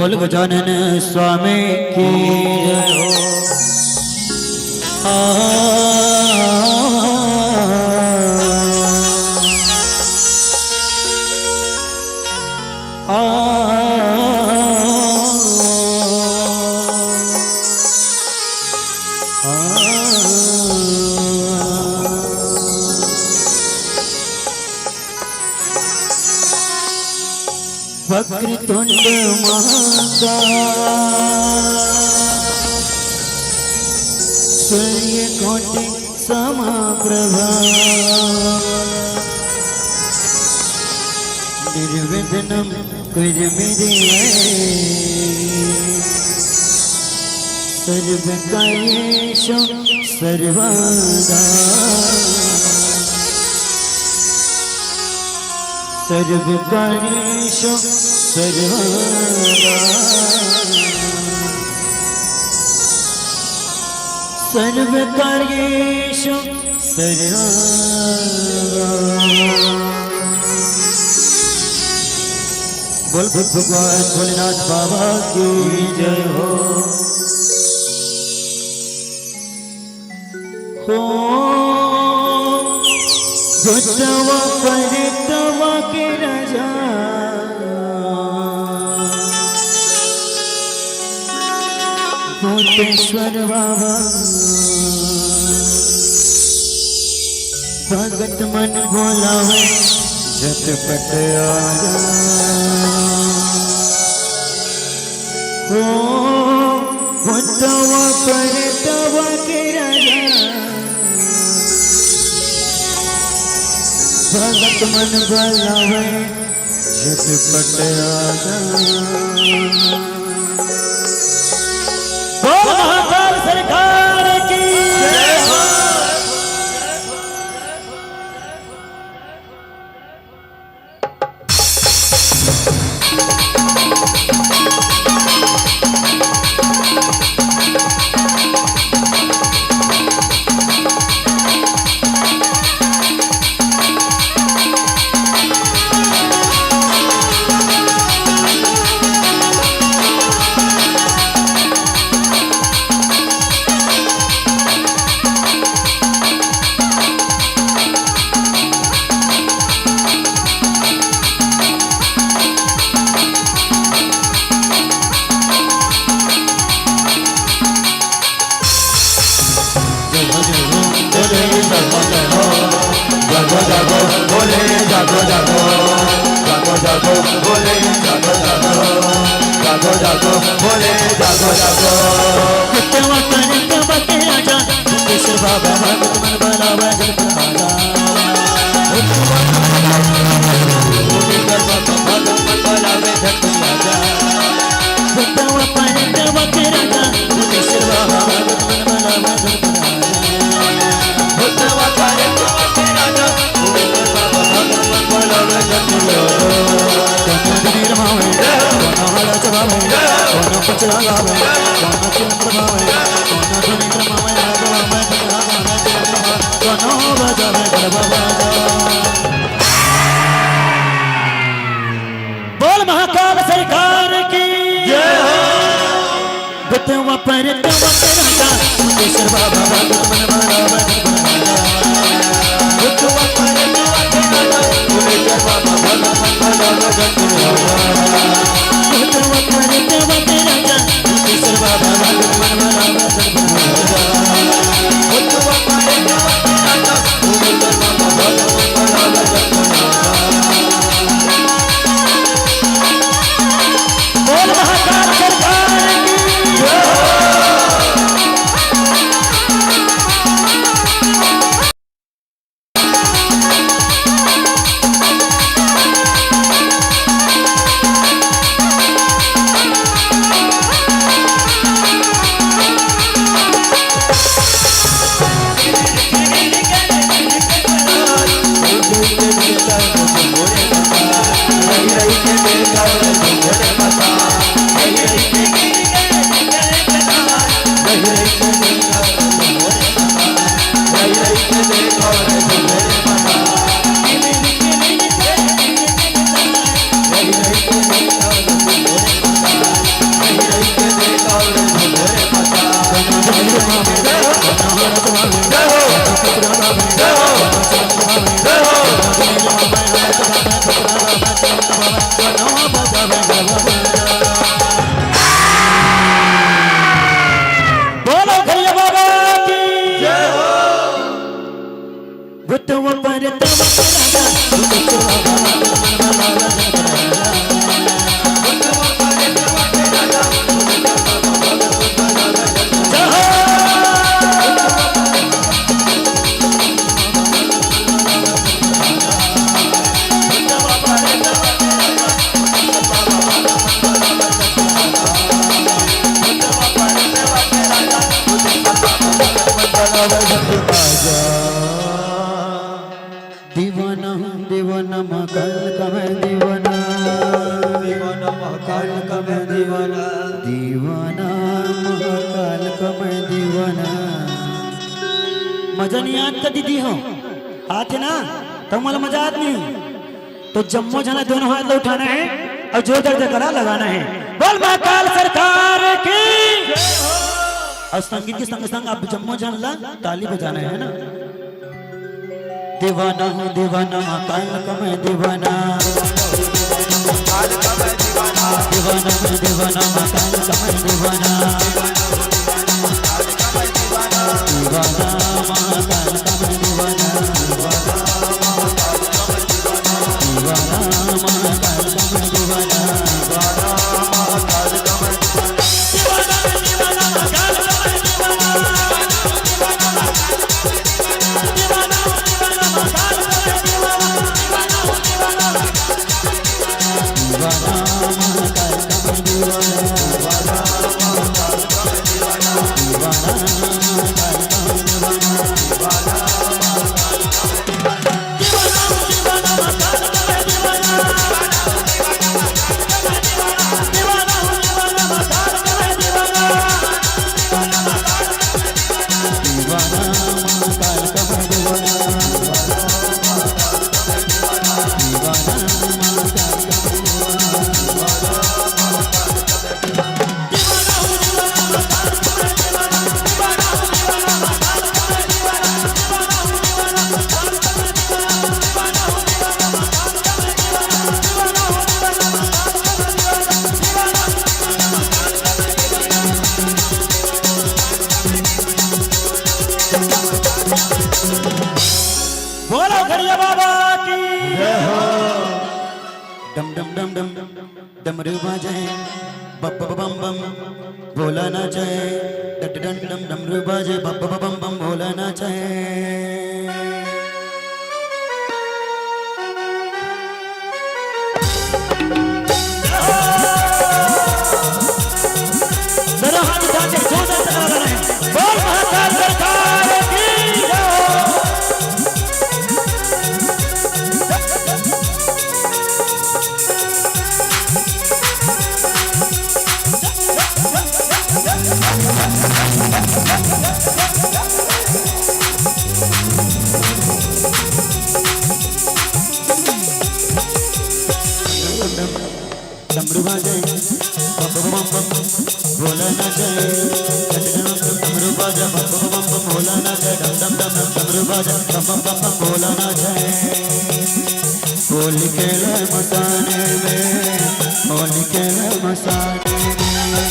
बोल गजानन स्वामी की जय हो। वक्रतुंड महाकाय सूर्यकोटि समप्रभा निर्विघ्नं कुरु मे सर्वकार्येषु सर्वदा सर्वकार्येषु सर्वदा सर्वकार्येषु सर्वदा। बोल भगवान भोलेनाथ बाबा की जय हो। भूतवा परितवा के राजा भूतेश्वर बाबा भगत मन बोलावे झटपट आजा। भूतवा परितवा के राजा भगत मन बोलावे झटपट आजा। बोल महाकाल सरकार की जय हो। बोल महाकाल सरकार की जय हो। भूतवा परितवा के राजा भूतेश्वर बाबा भगत मन बोलावे भूतवा परितवा के राजा भूतेश्वर बाबा भगत मन बोलावे भूतवा परितवा के राजा भूतेश्वर बाबा भगत मन बोलावे भूतवा परितवा के राजा भूतेश्वर बाबा भगत मन बोलावे। बोल महाकाल सरकार की जय हो। गुतव पर तव राजा मुंडेश्वर बाबा दीवाना दीवाना महाकाल का मैं दीवाना दीवाना महाकाल का मैं दीवाना दीवाना महाकाल का मैं दीवाना मजा नहीं आता दीदी हो आते ना तो मला मजा आत नहीं तो जम्मो जाना दोनों हाथ लो उठाना है और जोरदार जयकारा लगाना है बोल महाकाल सरकार की और संगीत के संग संग आप जम्मो जान ला ताली बजाना है ना दीवाना हूँ दीवाना महाकाल का मैं दीवाना दीवाना मैं दीवाना महाकाल का मैं दीवाना दीवाना महाकाल का मैं दीवाना दीवाना महाकाल का मैं दीवाना डम डम डम डम डमरू बाजे बम बम बम भोला नाचे डम डम डम डमरू बाजे बम बम बम भोला नाचे जरा हाथ उठा के जोरदार ताली बजाना है बोल महाकाल सरकार की डमरू बाजे बम बम बम भोला नाचे डमरू बाजे बम बम बम भोला नाचे डम डम डम डमरू बाजे बम बम बम भोला नाचे होली खेले मसाने में होली खेले मसाने में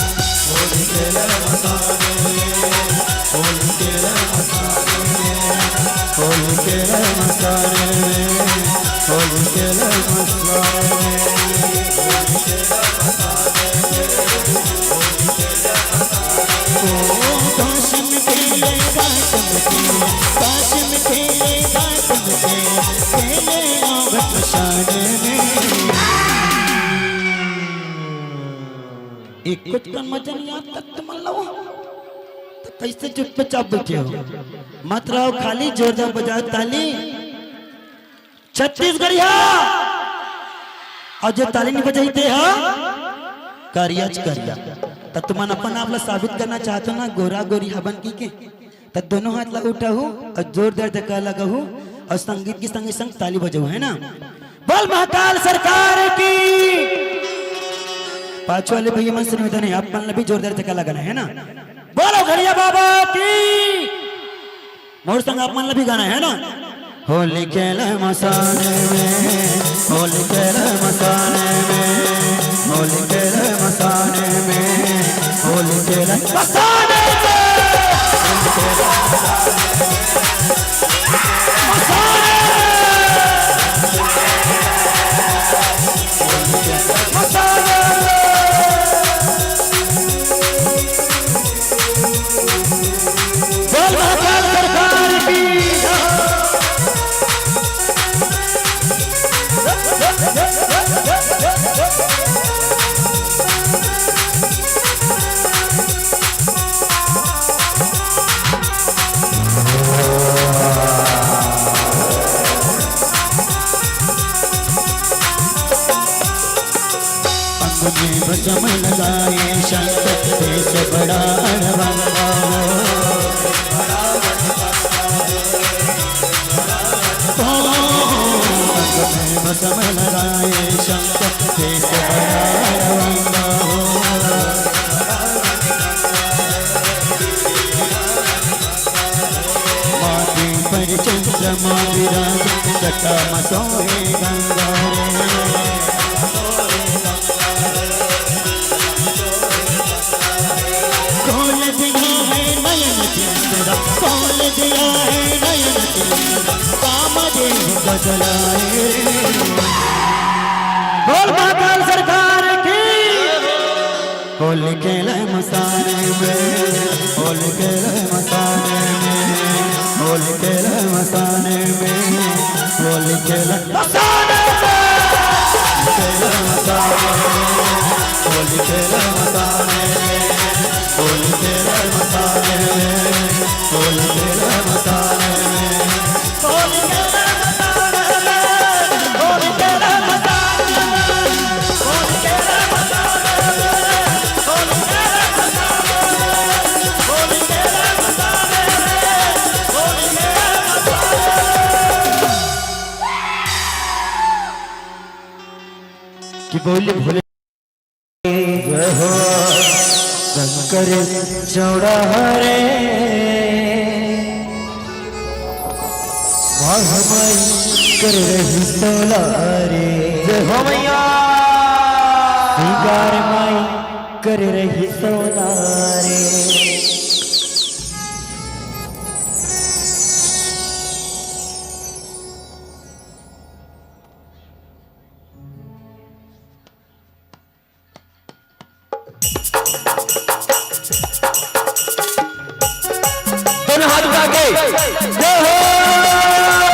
होली खेले मसाने में होली खेले मसाने में होली खेले मसाने में होली खेले मसाने में एक कुछ का मजा नहीं आता तुम लो तो कैसे चुपचाप बैठे हो मत रहो खाली जोरदार बजाओ ताली छत्तीसगढ़िया और जो ताली नहीं बजाते हो कारियाज करिया तो तुम अपन आप साबित करना चाहते हो ना गोरा गोरी हवन की के तो दोनों हाथ लगा उठा हो और जोरदार धक्का लगा हो और संगीत की संग संग ताली बजाओ है ना बोल महाकाल सरकार की पांचों वाले भैया मन से निवेदन है आप मन भी जोरदार धक्का लगाना है ना बोलो घड़िया बाबा की मोर संग आप मन भी गाना है ना होली खेले मसाने में होली खेले मसाने में होली खेले मसाने में होली खेले मसाने में भस्म लगाए शंकर देश बड़ा अड़बंगा भस्म लगाए शंकर देश बड़ा अड़बंगा माथे पर चंद्रमा विराज जटा मसोए गंगा खोल दिया है नयन चंद्रा खोल दिया है नयन चंद्रा कामदेव बदलाए बोल महाकाल सरकार की खोल के ले मसाने में खोल के ले मसाने में खोल के ले मसाने में खोल के ले मसाने में खोल के ले मसाने में खोल के ले मसाने में खोल के ले मसाने में खोल के ले मसाने में खोल के ले मसाने में खोल के ले मसाने में खोल के ले मसाने में खोल के ले मसाने में खोल के ले मसाने कि बोले भोले शंकर चौड़ा हरे महामाई कर रही सोलारे जय हो मैया श्रृंगार माई कर रही सोलारे दोनों हाथ उठा के जय हो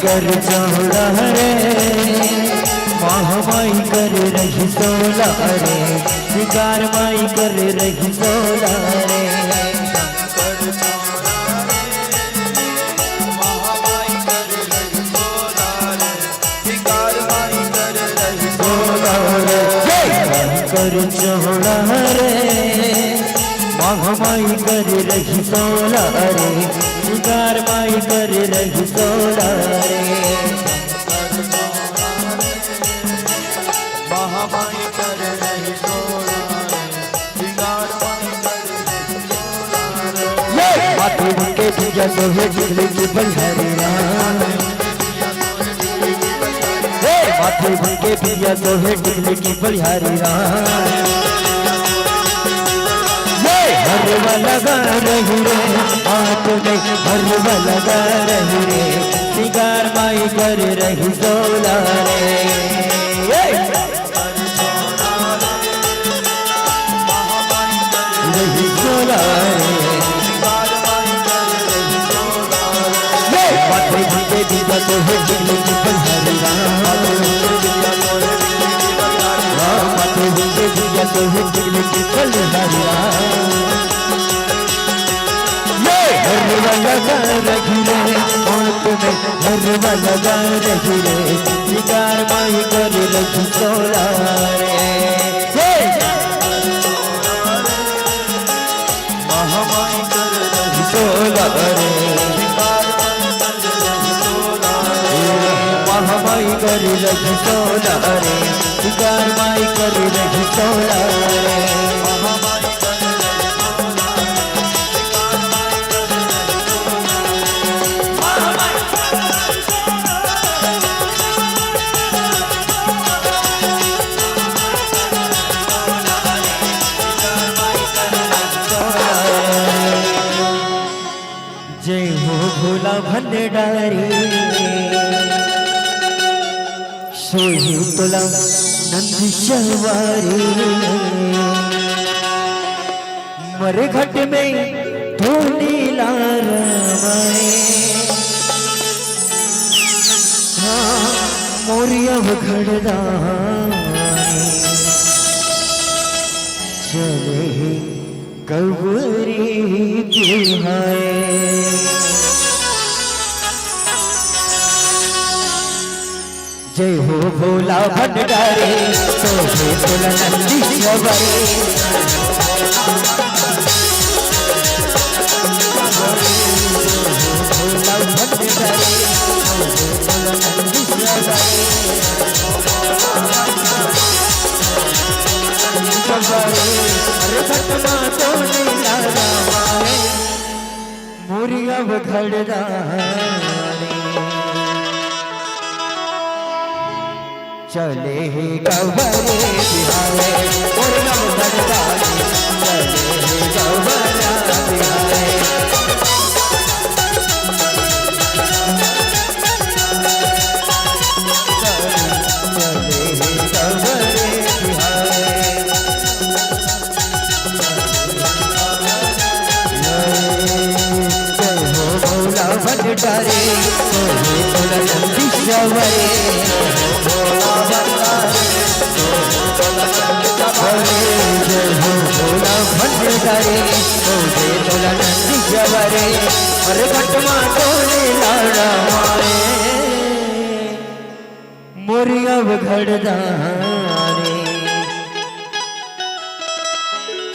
कर चौड़ा रे महामाई कर रही सोला रे शिकार माई कर रही सोला रे कर चौड़ा रे महामाई कर रही सोला रे शिकार माई कर रही सोला रे महामाई कर रही सोला माथे उनके दिया तो है जिगले की बलिहारिया माथे उनके दिया तो है जिगले की बलिहारिया हरवा लगा रही रे हाथ में हरवा लगा रही रे शिकार माई कर रही सोला रे रही सोला रे माथे उनके दिया तो है जिगले की बलिहारिया माथे उनके दिया तो है जिगले की बलिहारिया हरवा लगा रही रे हाथ में हरवा लगा रही रे शिकार माई कर रही सोला रे महामाई कर रही सोला रे महामाई कर रही सोला रे शिकार माई कर रही सोला रे जय हो भोला भंडारी सोई तुला नंदी शवारी मरे घट में धोनी लाल मोरिया घड़दानी चले कबरी बिहाए जय हो भोला भंडारी सोहे तुलनंदी सवारी भोला भंडारी तुलनंदी सवारी अरे घटना तो नीला रामाए मोरिया घड़दानी चले ही कबरे बिहारे मोरिया घड़दानी चले ही कबरा बिहारे भंडारे सोहे तुलनंदी सवारी भोला भंडारे जय हो भोला भंडारे सोहे तुलनंदी सवारी अरे घटमा टोले लाड़ा मारे मोरिया घड़दानी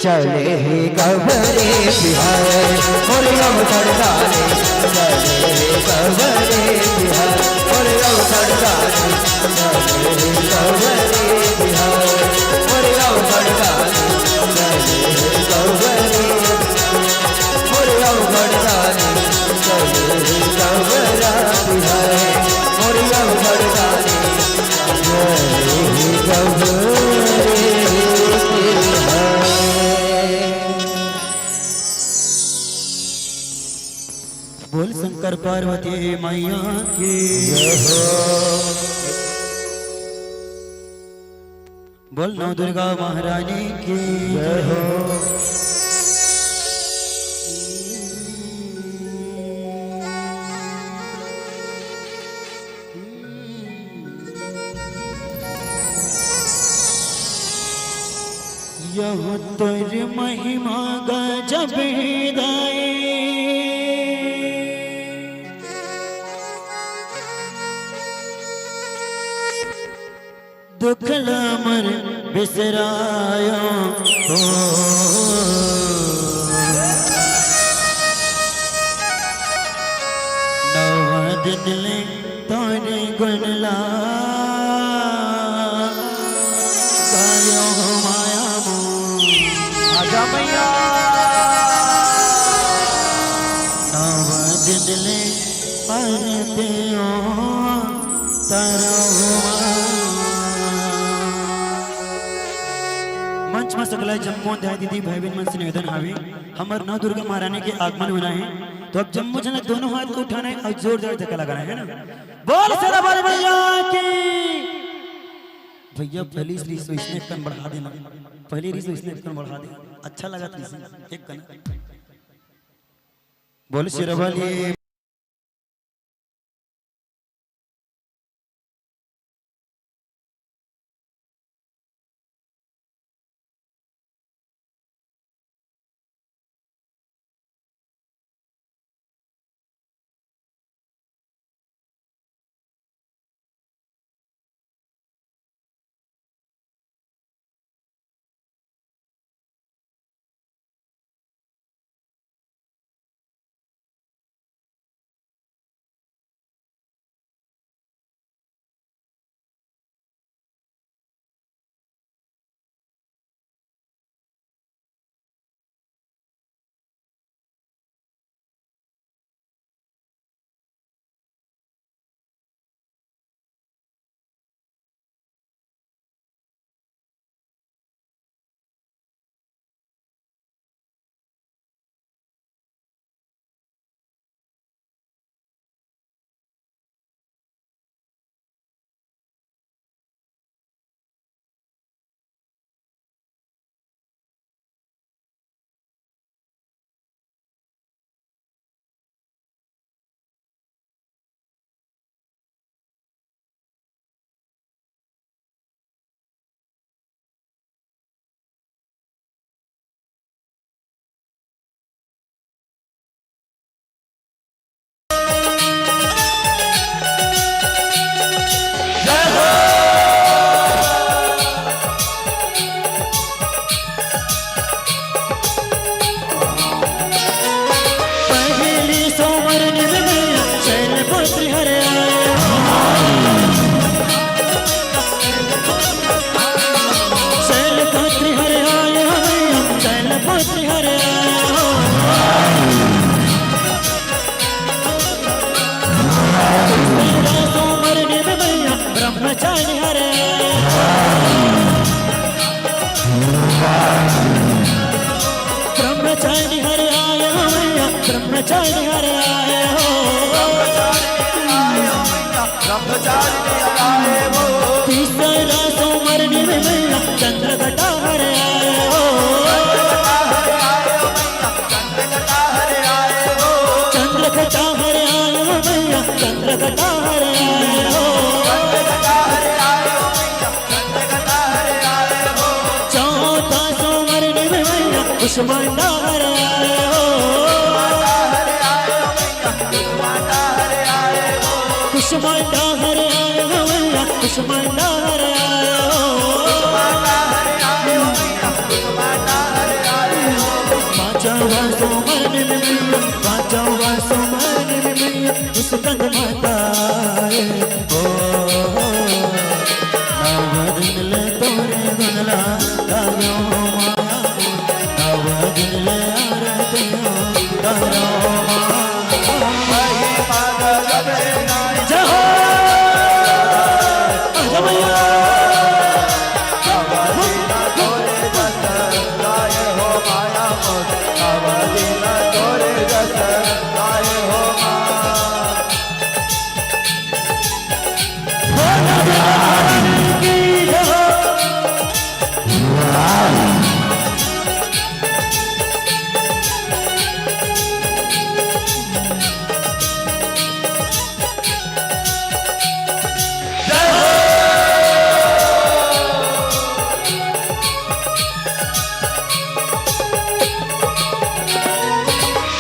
चले ही कबरे बिहारे मोरिया घड़दानी चले ही कबरे बिहारे मोरिया घड़दानी चले ही कबरे बिहारे मोरिया घड़दानी चले ही कबरे मोरिया घड़दानी चले ही कबरा बिहारे मोरिया घड़दानी चले ही कबरे बोल शंकर पार्वती मैया की बोल नौ दुर्गा महारानी की यह तेरी महिमा गजब दाए दुखला मन बिसरायो हो नव दिन ले तोने गुणला गायो माया मो आजा मैया नव दिन ले परते हो तारो मंच में सकला जम्मू दया दीदी भाई बहन मन से निवेदन आवे हमर नौ दुर्गा महारानी के आगमन होना है तो अब जम्मू जन दोनों हाथ को उठाना है और जोरदार धक्का लगाना है ना बोल सदा बाल भैया की भैया पहली रीस इसने एक कन बढ़ा देना पहली रीस इसने एक कन बढ़ा दे अच्छा लगा रीस एक कन बोल शेरवाली पुत्र हरे हो तेरा सोमर निम मैया ब्रह्मचारी हरे ब्रह्मचारी हरे आए हो मैया ब्रह्मचारी हरे आए हो तीसरा सोमर निम मैया चंद्र घटा हरे आए हो चंद्र घटा हरे आए हो मैया चंद्र घटा हरे आए हो चौथा सोमर निम मैया कुष्मांडा हरे आए हो कुष्मांडा हरे आए हो मैया कुष्मांडा हरे आए हो पांचवा सोमर निम मैया पांचवा सोमर निम मैया उस कंद माता हो नव दिन ले तोरे गुनला गायो माया नव दिन ले आरती हो गायो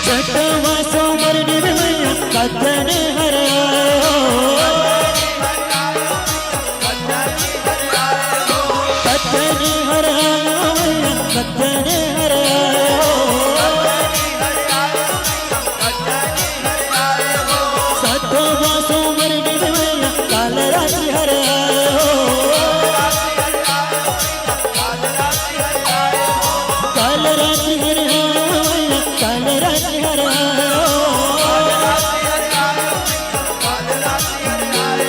छठवा सोमर निम मैया कथने हरे हो कथने हरे हो मैया कथने हरे हो सातवा सोमर निम मैया काल रात्रि हरे हो काल रात्रि हरे हो मैया काल रात्रि हरे हो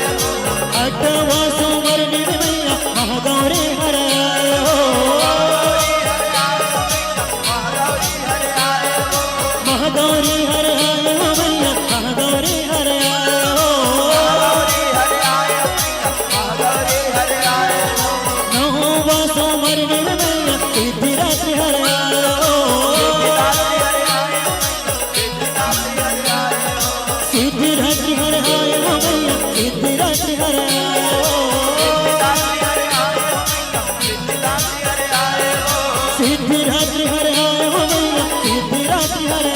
आठवा सोमर निम मैया महागौरी हरे हो महागौरी हरे हो मैया महागौरी हरे हो नौवा सोमर निम मैया सिद्धिरात्रि हरे हो सिद्धिरात्रि हरे हो मैया सिद्धिरात्रि हरे हो सिद्धिरात्रि हरे हो मैया सिद्धिरात्रि हरे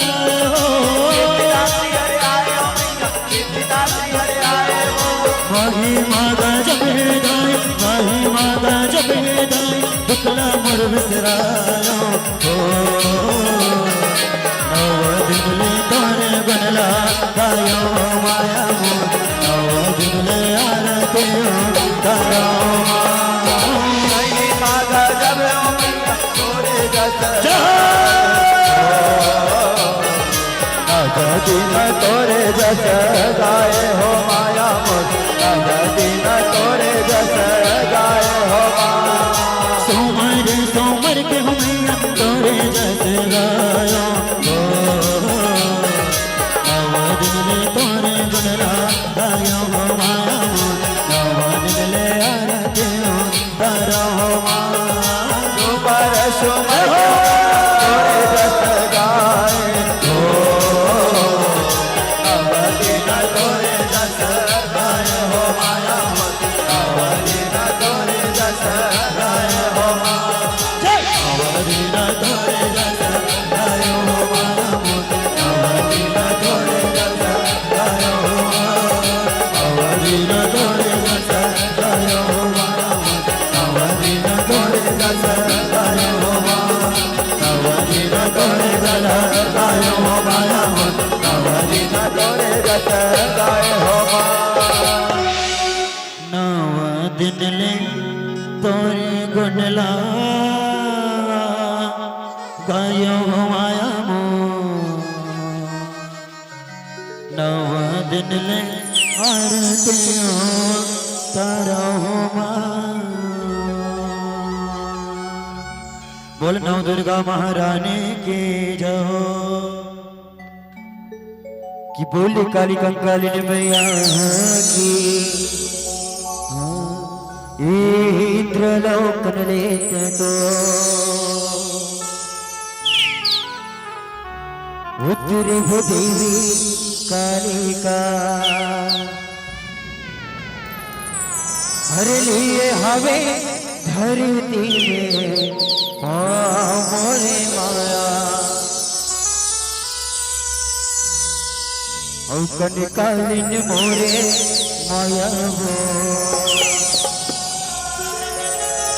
हो महिमा जब दाई महिमा जब दाई दुखला मोर बिसरायो हो नव दिन ले तोरे बनला गायो माया मोर नव दिन ले आरती हो गायो दिन तोरे जस गाए हो माया मोर दिन तोरे जस गाए हो सोमर सोमर के हो मैया तोरे जस गायो हो नव दिन ले तोरे गुनला गायो हो माया मोर नव दिन ले आरती हो गायो हो सुपर सुमर तोरे जस गाए हो दिन तोरे जस गाए हो माया मोर दिन तोरे जस गाए हो दिन तोरे जस गायो हो माया मोर दिन तोरे जस गायो हो दिन तोरे जस गायो हो माया मोर दिन तोरे जस गायो हो दिन तोरे जस गायो हो माया मोर दिन तोरे जस गाए हो नव दिन ले तोरे गुनला कयो माया मो नव दिन ले आरतियों तारो बोल नव दुर्गा महारानी की जय कि बोली काली कंकाली मैया की इंद्रलोकन लेते तो उतरे हो देवी कालिका हर लिए हवे धरती में मोरे माया औकन कालिन मोरे माया वो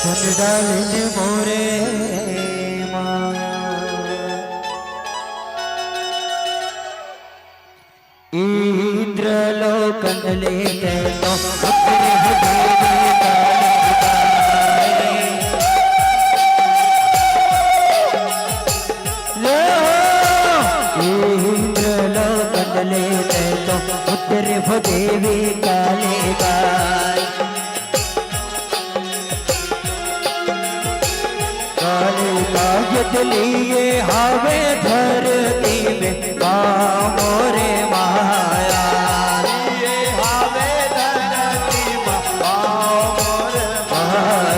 चंडालिन मोरे माया इंद्रलोकन लेते तो अपने देवी इंद्रलोकन लेते तो उतरे हो देवी कालिका कालिका युद्ध लिए हवे धरती में मोरे माया ये हावे धरती मोरे माया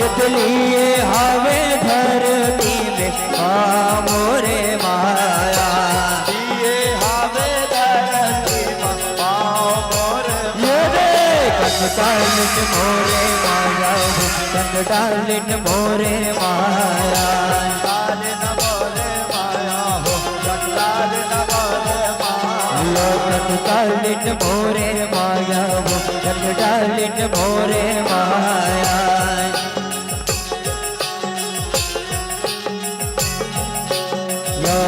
युद्ध लिए हवे धरती में मोरे माया ये हावे धरती मोरे ये दे कंकालिन मोरे माया कंकालिन मोरे माया कालिन मोरे माया हो कंकालिन मोरे माया कंकालिन मोरे माया वो कंकालिन मोरे माया या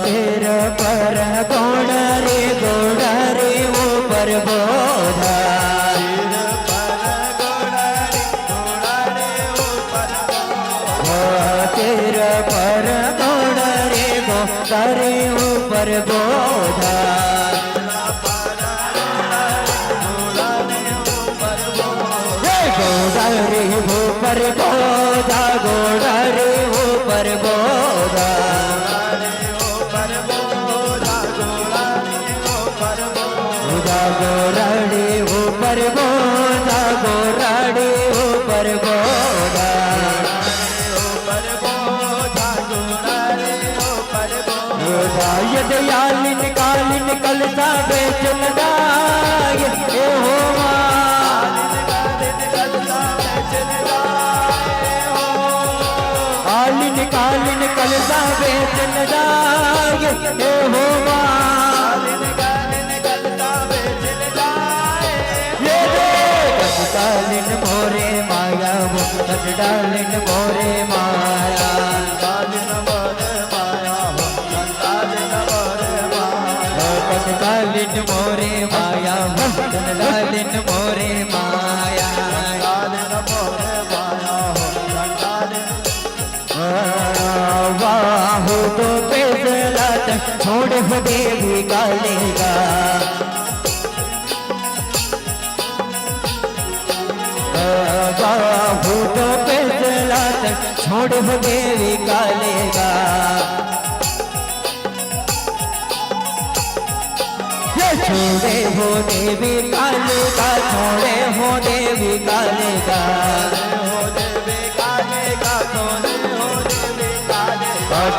तेरा पर गोड़ारे ऊपर बोधा तेरा पर गोड़ारे ऊपर बोधा गोड़ारे ऊपर बोधा गोड़ारे ऊपर बोधा गोराड़े ऊपर बोधा गोराड़े ऊपर बोधा यदयालिन कालिन कलसा बेचलदा ये हो आलिन कालिन कलसा बेचलदा ये हो कालिन मोरे माया वो कंकालिन मोरे माया कालिन मोरे माया हो कंकालिन मोरे माया कंकालिन मोरे माया वो कंकालिन मोरे माया कालिन मोरे माया हो कंकालिन बाहु तो पेसला छोड़ हो देवी कालिका बाहु तो पेसला छोड़ हो देवी कालिका छोड़े हो देवी कालिका छोड़े हो देवी कालिका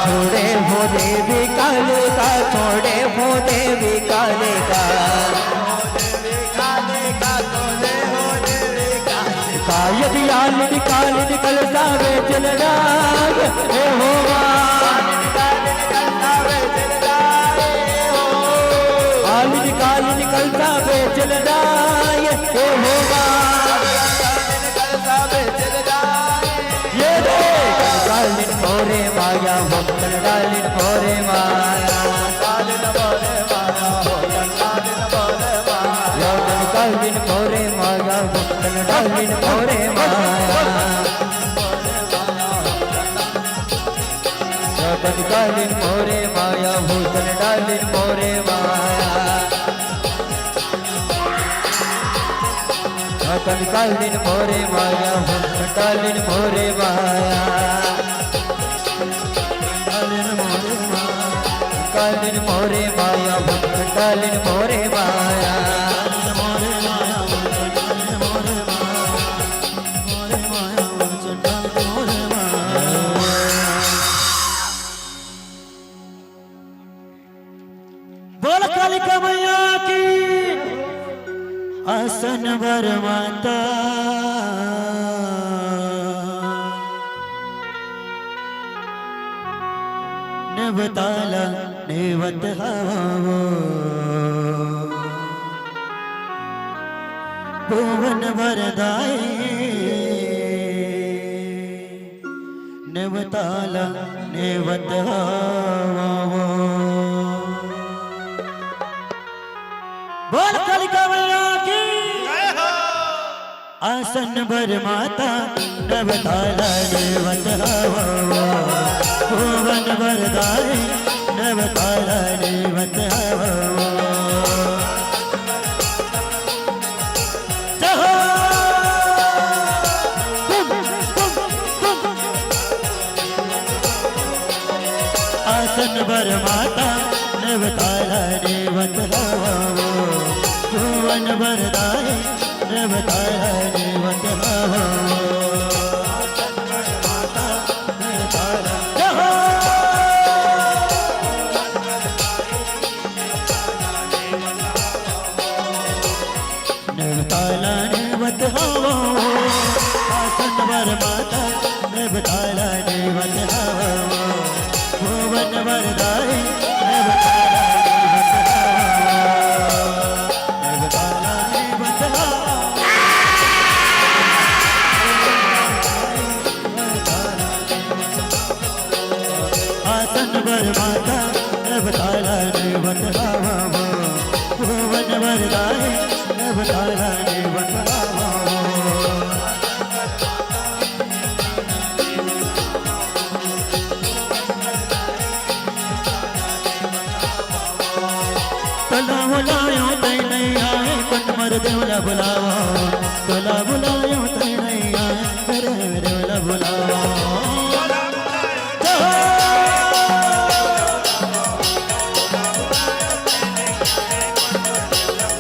छोड़े हो देवी कालिका छोड़े हो देवी कालिका यदि आलिन कालिन कलसा बेचल हे हो आलिन कालिन कलसा बेचल हे हो ये दे कालिन मोरे माया हो कालिन मोरे माया कालिन मोरे माया हो कालिन मोरे माया हो कालिन मोरे माया कंकालीन मोरे माया भूतल डालिन मोरे माया कंकालीन मोरे माया भूतल डालिन मोरे माया कंकालीन मोरे माया भूतल डालिन मोरे माया बोल कालिका मैया की आसन वर माता नवताला नेवत हवो भुवन वरदाई नवताला नेवत हवो बोल कालिका मैया की आसन वर माता नवताला नेवत हवो भुवन वरदाई नवताला नेवत हवो आसन वर माता नवताला नेवत हवो भुवन वरदाई नवताला नेवत हवो नवताला नेवत हवो आसन वर माता नवताला नेवत हवो भुवन वरदाई नवताला नेवत हवो आसन वर माता नवताला नेवत हवो भुवन वरदाई नवताला नेवत हवो तोला बुलायो तै नहीं आए कुंड मर देवला बुलावा तोला बुलायो तै नहीं आए मेरे देवला बुलावा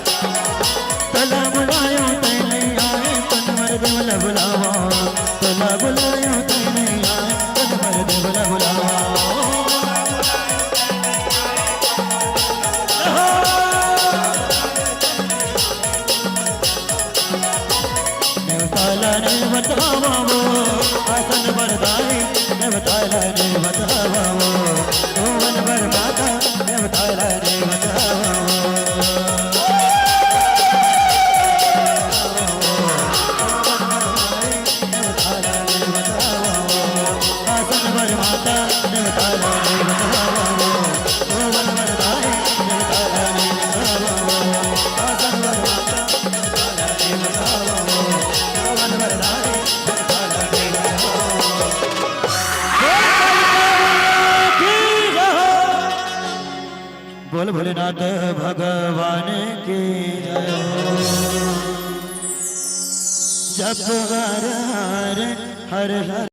तोला बुलायो तै नहीं आए कुंड मर देवला बुलावा तोला बुलायो तै नहीं आए कुंड मर देवला बुलावा नवताला नेवत हवो आसन वरदाई नवताला नेवत हवो भुवन वर माता नवताला नेवत हवो नवताला नेवत हवो आसन वर माता नवताला नेवत हवो भुवन वरदाई नवताला नेवत हवो आसन वर माता नवताला नेवत हवो बोल भोलेनाथ भगवान की जय जप हर हर हर हर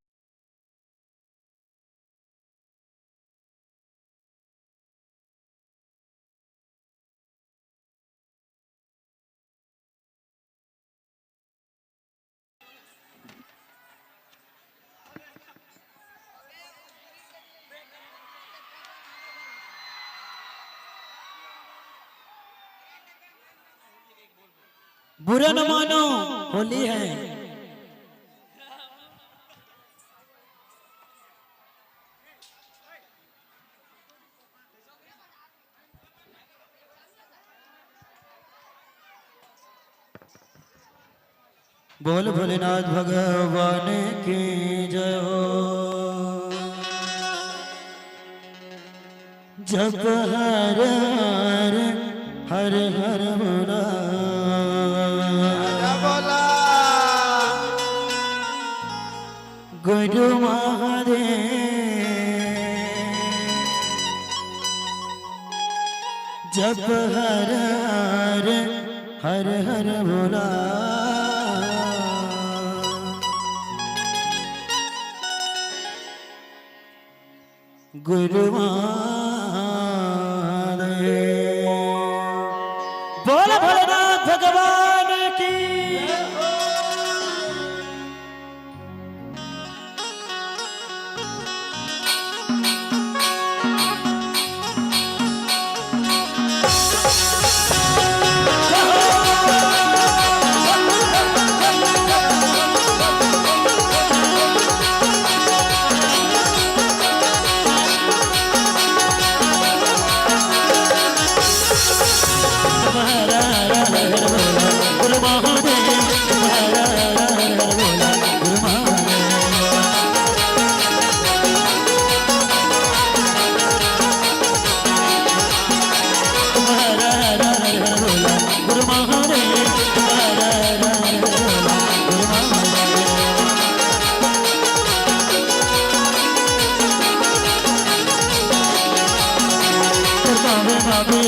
बुरा न मानो होली है बोल भोलेनाथ भगवान की जय हो जप हर हर हर हर बोला बोला गुरु महादेव जप हर हर हर हर भोला गुरुवादेव। बोला भोलेनाथ भगवान की। गुरु महादेव गुरु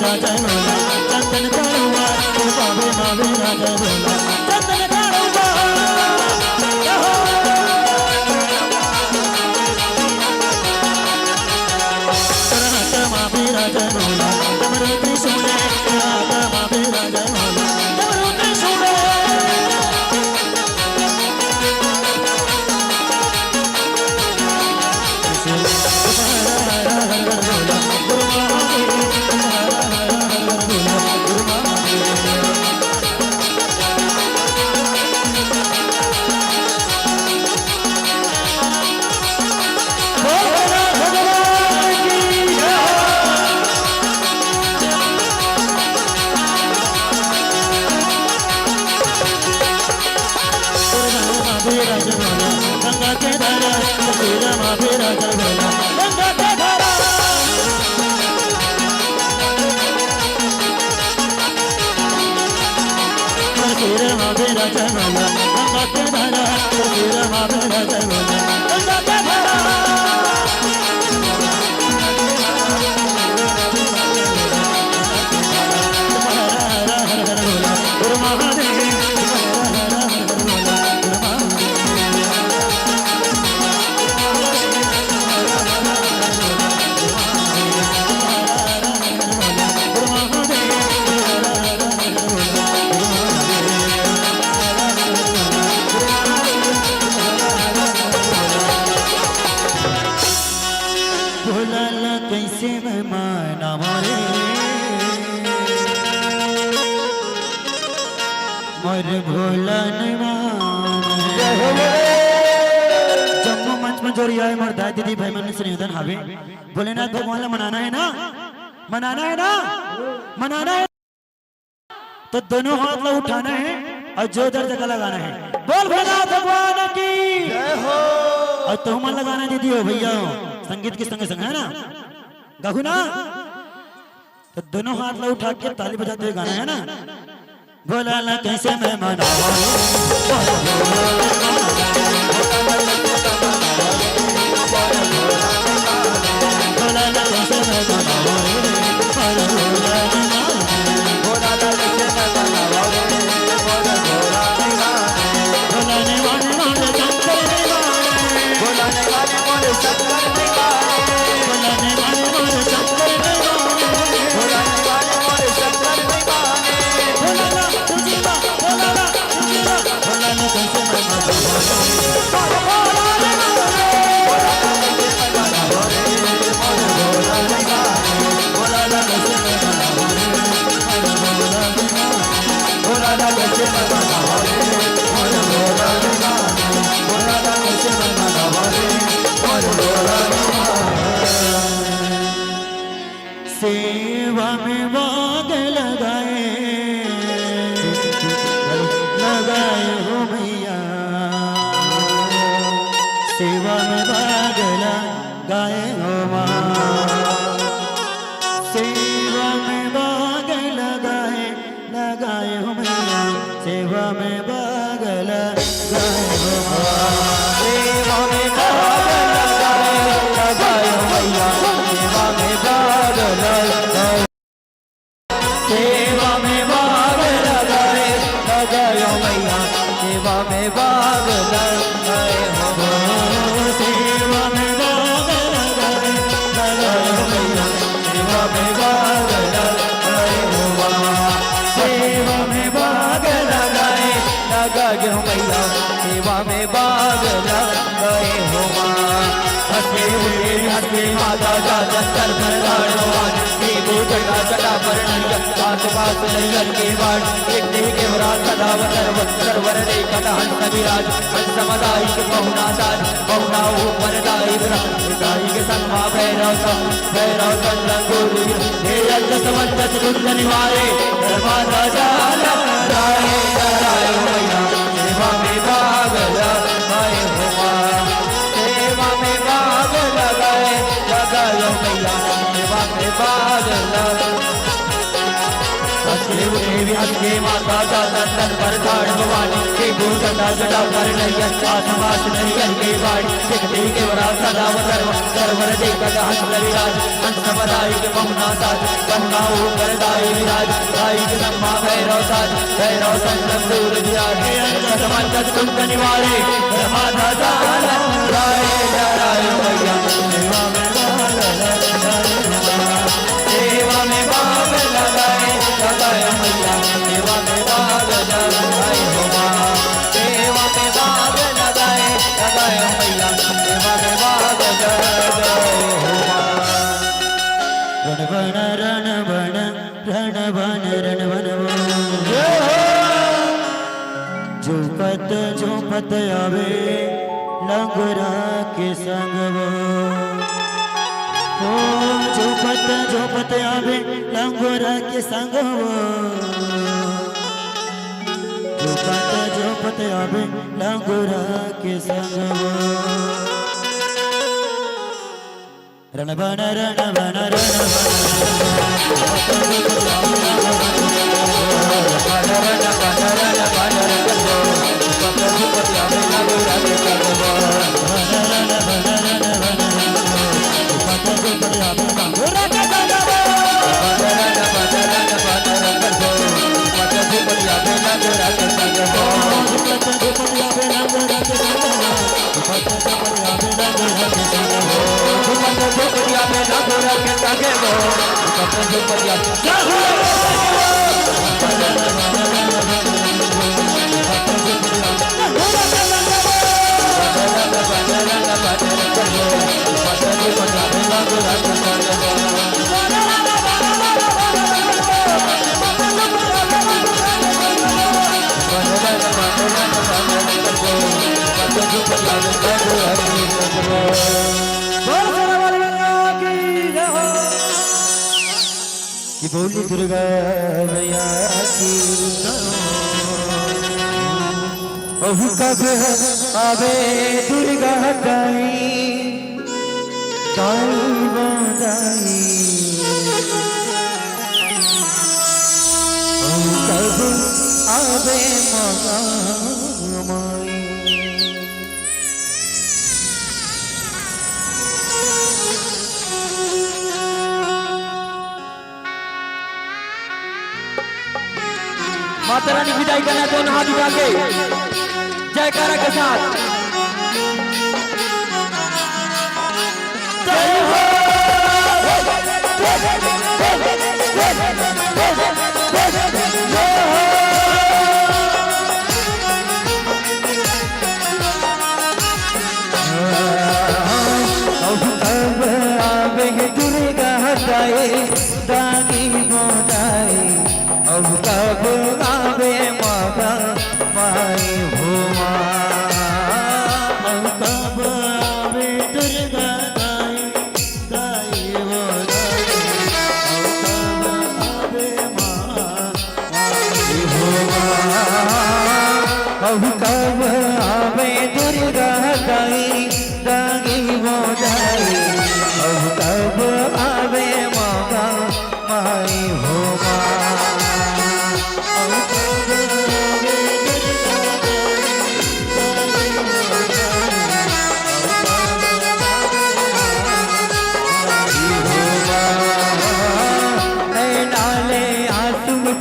राजा बोला चंदन काढ़ूंगा बाबे बाबे राजा बोला चंदन काढ़ूंगा बाबे राजा बोला डमरू त्रिशूल बाबे राजा बोला डमरू त्रिशूल गंगा के धारा तेरा माफी राजा बोला गंगा के धारा तेरा माफी राजा बोला गंगा के धारा तेरा माफी राजा बोला गंगा के धारा गुरु महादेव कैसे मैं माना मारे मर भोला जम्मू मंच में जोड़ी आए मरदा दीदी भाई मन से निवेदन हावे भोलेनाथ भगवान ला मनाना है ना मनाना है ना मनाना है तो दोनों हाथ ला उठाना है और जो दर जगह लगाना है बोल भोलेनाथ भगवान की जय हो। और तुम मन लगाना दीदी हो भैया संगीत के संग संग है ना गाहू ना तो दोनों हाथ ला उठा के ताली बजाते हुए गाना है ना बोला ला कैसे मैं मनाऊं बोला ला कैसे मैं सेवा में बाग लगाए हो भैया सेवा में बाग लगाए हो माँ सेवा में बाग लगाए हो भैया सेवा में बाग लगाए हो माँ सेवा में बाग लगाए हो भैया सेवा में बाग लगाए माता जाजन कर भरदार भवान की भूचटा चटा पर नरिया पास पास नैयर के बाट एक देह के वरात सदावत सरवर दे कटा हंस विराज हंस मदाई के बहुना साज बहुना ऊपर दाई दाई के संग मां भैरव लंगूर हे यज्ञ समंजस कुंज निवारे माता जाजन राय राय मैया सेवा में भाग लगाए हो मां सेवा में भाग लगाए मैया सेवा में भाग देवी हंसके माता जाजन कर भरदार भवानी के भूचटा चटा पर नैया आसमास नैयर के बाट एक देवी के वरात सदावत सरवर दे कटा हंस विराज हंस मदाई के बहुना साज बहुना ऊपर दाई विराज दाई के सम्मा भैरव संग दूर विराज समंजस कुंज निवारे माता जाजन राय राय मैया सेवा में भाग लगाए मैया सेवा में भाग लगाए हो मां सेवा में भाग लगाए मैया सेवा में भाग लगाए हो मां रणवन झोपत आवे लंगुरा के संग वो झोपत आवे लंगुरा के संग वो झोपत आवे लंगुरा के संग वो रणवन कि बोली दुर्गा मैया की ओहु कब आवे दुर्गा दाई बदाई ओहु कब आवे मगा माई माता रानी विदाई करना दोनों हाथ उठा के जयकारा के साथ जय हो अब आवे दुर्गा दाई दागी मोदाई अब कब आवे माता माई हो अब कब आवे दुर्गा दाई वो अब कब आवे दुर्गा दाई दागी मोदाई अब कब आवे माता माई हो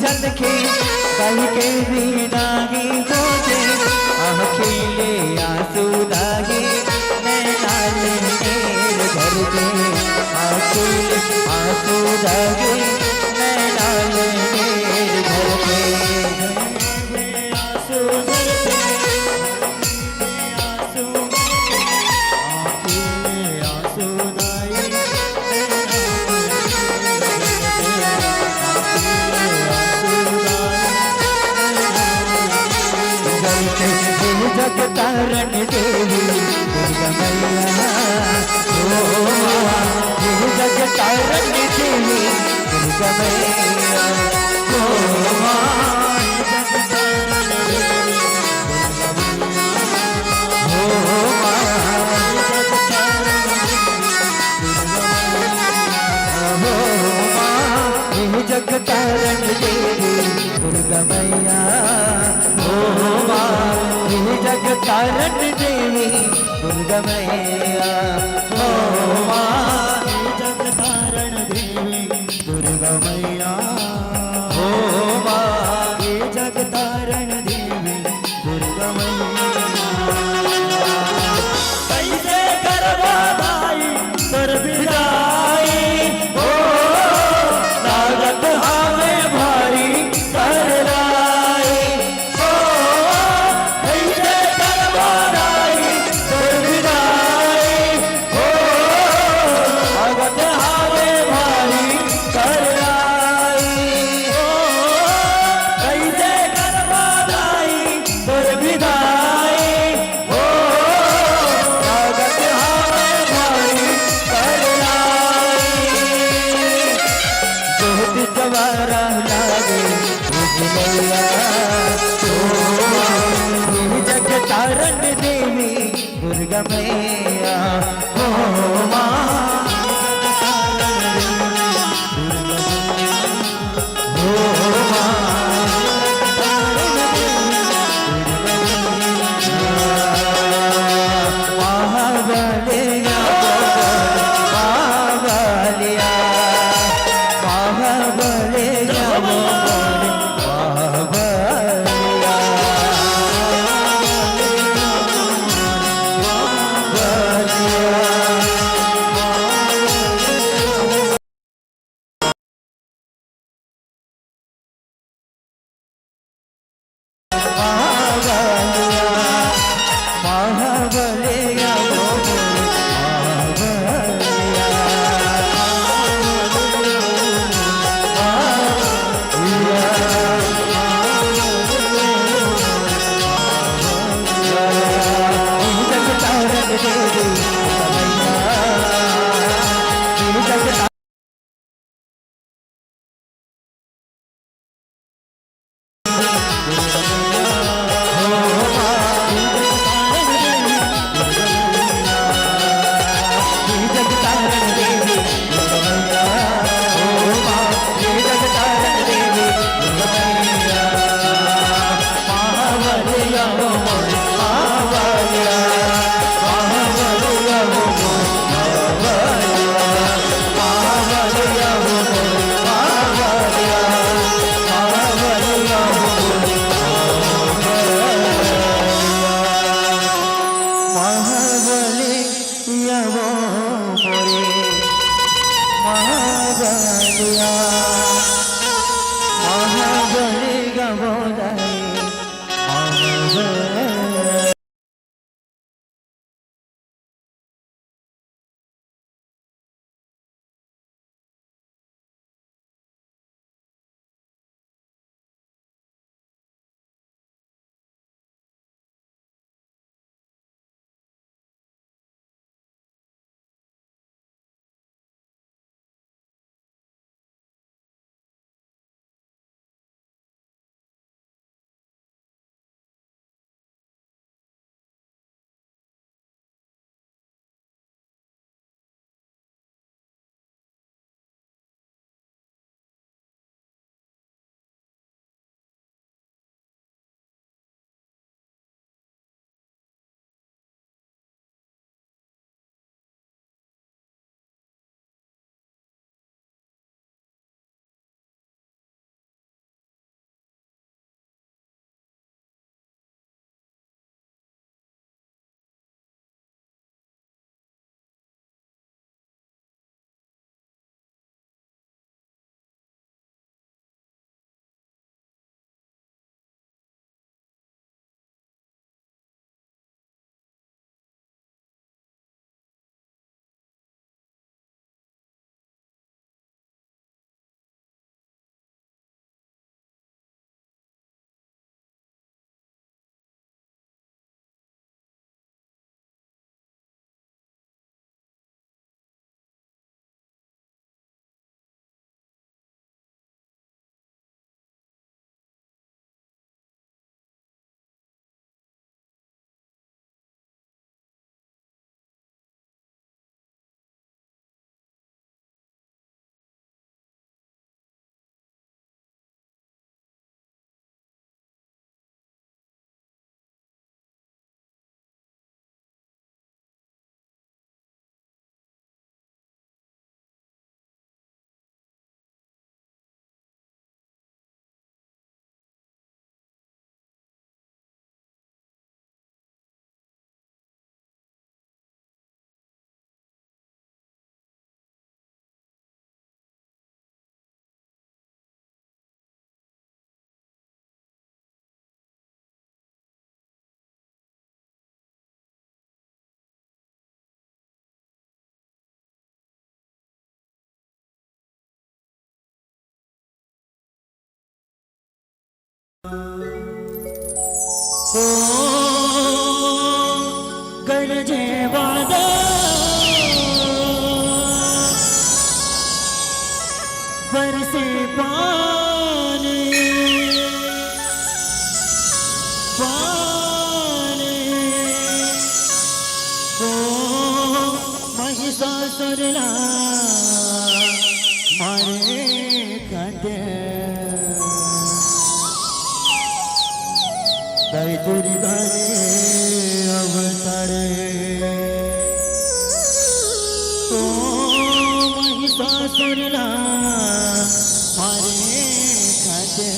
कल के भी दागी बोझे अखिले आंसू दागी नैना मेरे घर के अखिले आंसू दागी नैना मेरे घर के जगतारण देवी दुर्गा मैया हो ये जगतारण देवी दुर्गा मैया हो जगतारण देवी दुर्गा मैया हो माँ जगतारण देवी दुर्गा मैया हो माँ जगतारण देवी दुर्गा मैया हो माँ ये जगतारण देवी दुर्गा मैया कैसे करवा भाई कर विदाई हो लागत हमें भारी करलाई हो कैसे करवाई विदाई हो लागत हमें भारी करलाई हो कैसे करवाई विदाई हो लागत हमें भारी करलाई बहुत जवारा लागे उजलैया हो जगतारण देवी दुर्गा मैया हो माँ हो महाबलिया महाबलिया महाबलिया महाबलिया ओ गरजे वादा बरसे पानी पानी ओ महिषासुरला मारे कदे दैतुरी घरे अवतरे तो महिषासुरला मारे कदे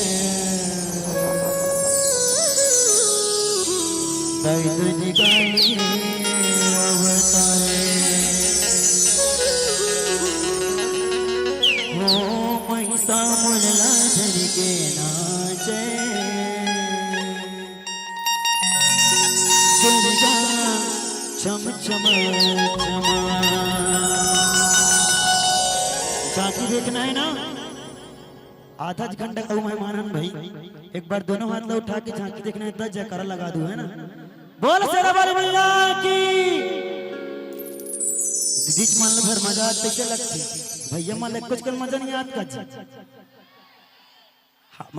दैतुरी घरे अवतरे हो महिषा मुरला धर के नाचे दुर्गा चम चम चमा झांकी देखना है ना आधा घंटा कहूँ मेहमान भाई एक बार दोनों हाथ ला उठा के झांकी देखना है 10 जयकारा लगा दूं है ना बोल शेरा वाली मैया की दीदी मान लो भर मजा आते क्या लगती भैया मान कुछ कल मजा नहीं आता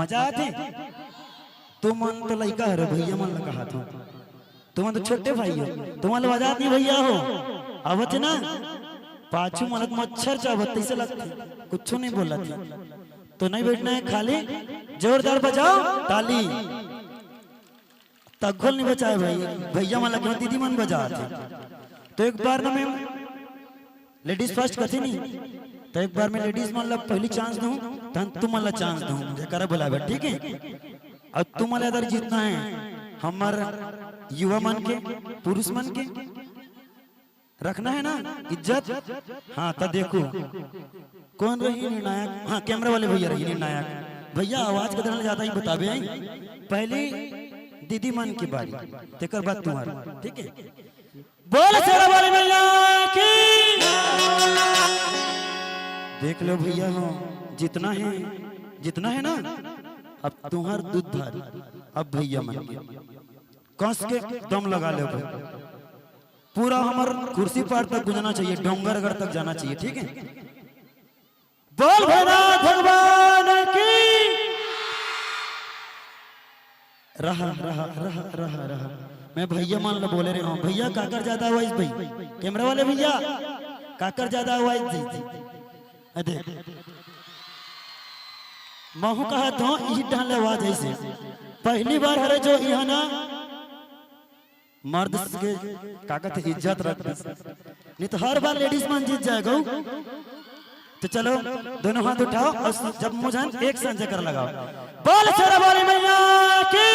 मजा आते तुम मन तो लड़का है भैया मन लगा हाथ तुम तो छोटे भाई हो तुम मजा नहीं भैया हो आवत ना पाछू मन मच्छर चावत से लगती कुछ नहीं बोला थी तो नहीं बैठना है खाली जोरदार बजाओ ताली तगोल नहीं बचाए भाई भैया मन लगे दीदी मन बजा तो एक बार ना मैं लेडीज फर्स्ट कथी नहीं तो एक बार मैं लेडीज मान ला पहली चांस दूं तन तुम मान ला चांस दूं जयकारा बुलावे ठीक है और तुम मान इधर जीतना है हमार युवा मन के पुरुष मन के रखना है ना इज्जत हाँ तो देखो कौन रही निर्णायक हाँ कैमरा वाले भैया रही निर्णायक भैया आवाज कदर ज्यादा ही बतावे पहले दीदी मन की बारी तेकर बाद तुम्हारा ठीक है बोल शेरा वाली भैया की देख लो भैया हो जितना है ना अब तुम्हार दूध धार अब भैया मन के कस के दम लगा ले भाई पूरा हमार कुर्सी पार तक गुजरना चाहिए डोंगरगढ़ तक जाना चाहिए ठीक है बोल भैरव भगवान की रहा रहा रहा रहा रहा मैं भैया मान लो बोले रहे हूँ भैया काकर ज्यादा आवाज भाई कैमरा वाले भैया काकर ज्यादा आवाज दी देख महू कहा तो ई डाल आवाज ऐसे पहली बार हरे जो यहाँ ना मर्द के काकत इज्जत रख नहीं तो हर बार लेडीज मान जीत जाएगा तो चलो दोनों हाथ उठाओ और जब मुझे एक साथ जकर लगाओ बोल शेरा वाली मैया की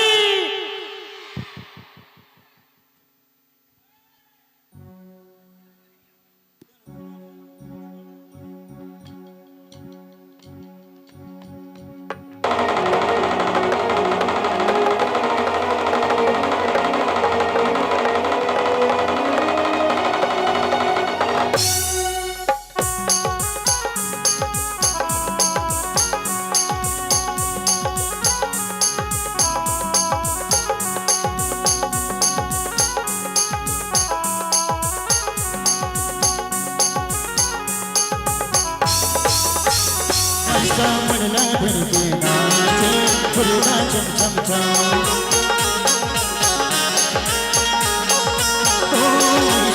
सामने धर के नाचे दुर्गा चम चम चम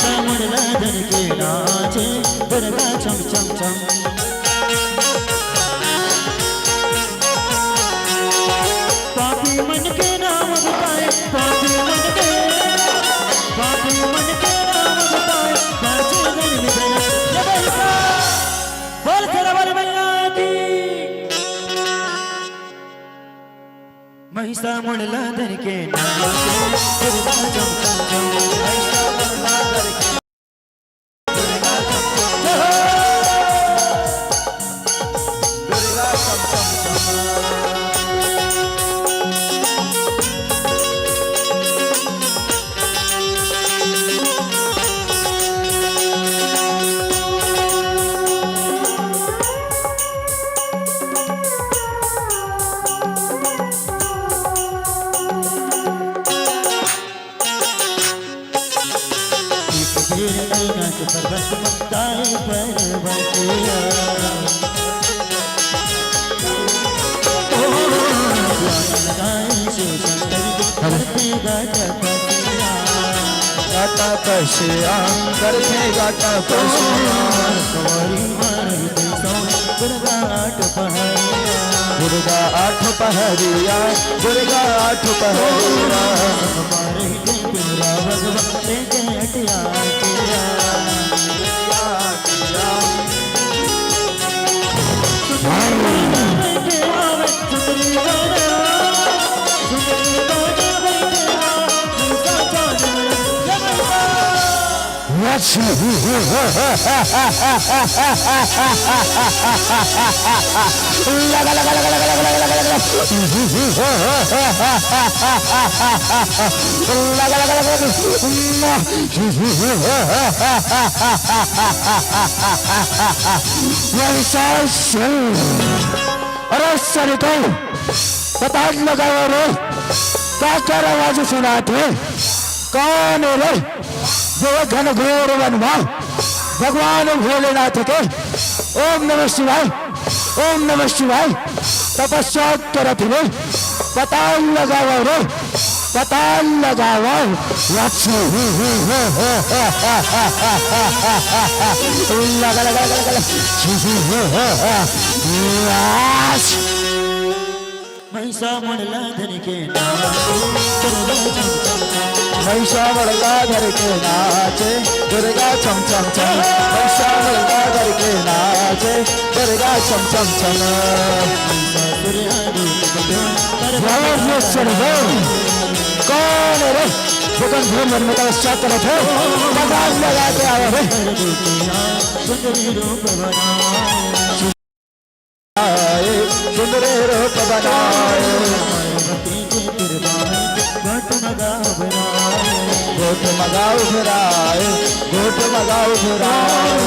सामने धर के नाचे दुर्गा चम चम चम पापी मन के नाम बताए पापी मन के नाम बताए नाचे गण विधना बोल शेरा वाली मैया की महिषा मुरला धर के नाचे दुर्गा चम चम चम महिषा मुरला धर के दुर्गा चम चम दुर्गा चम चम चम गाटा पशिया करके गाटा पशिया दुर्गा आठ पहरिया दुर्गा आठ पहरिया अरे सरिता पता लगाओ रे क्या कर आवाज सुनाते कौन है रे जो घन घोर वनवा भगवान भोलेनाथ के ओम नमः शिवाय तपस्या करत रे पता लगाओ रे पता लगाओ लगा लगा महिषा मणिलाधर के महिषावरगाधर के नाचे दुर्गा चम चम चम महिषावरगाधर के नाचे दुर्गा चम चम चम कौन है रे भगवान भूमन में तपस्या करत है भगवान लगा के आवे रे सुंदर रूप बनाए गोट मगाओ फिराए गोट मगाओ फिराए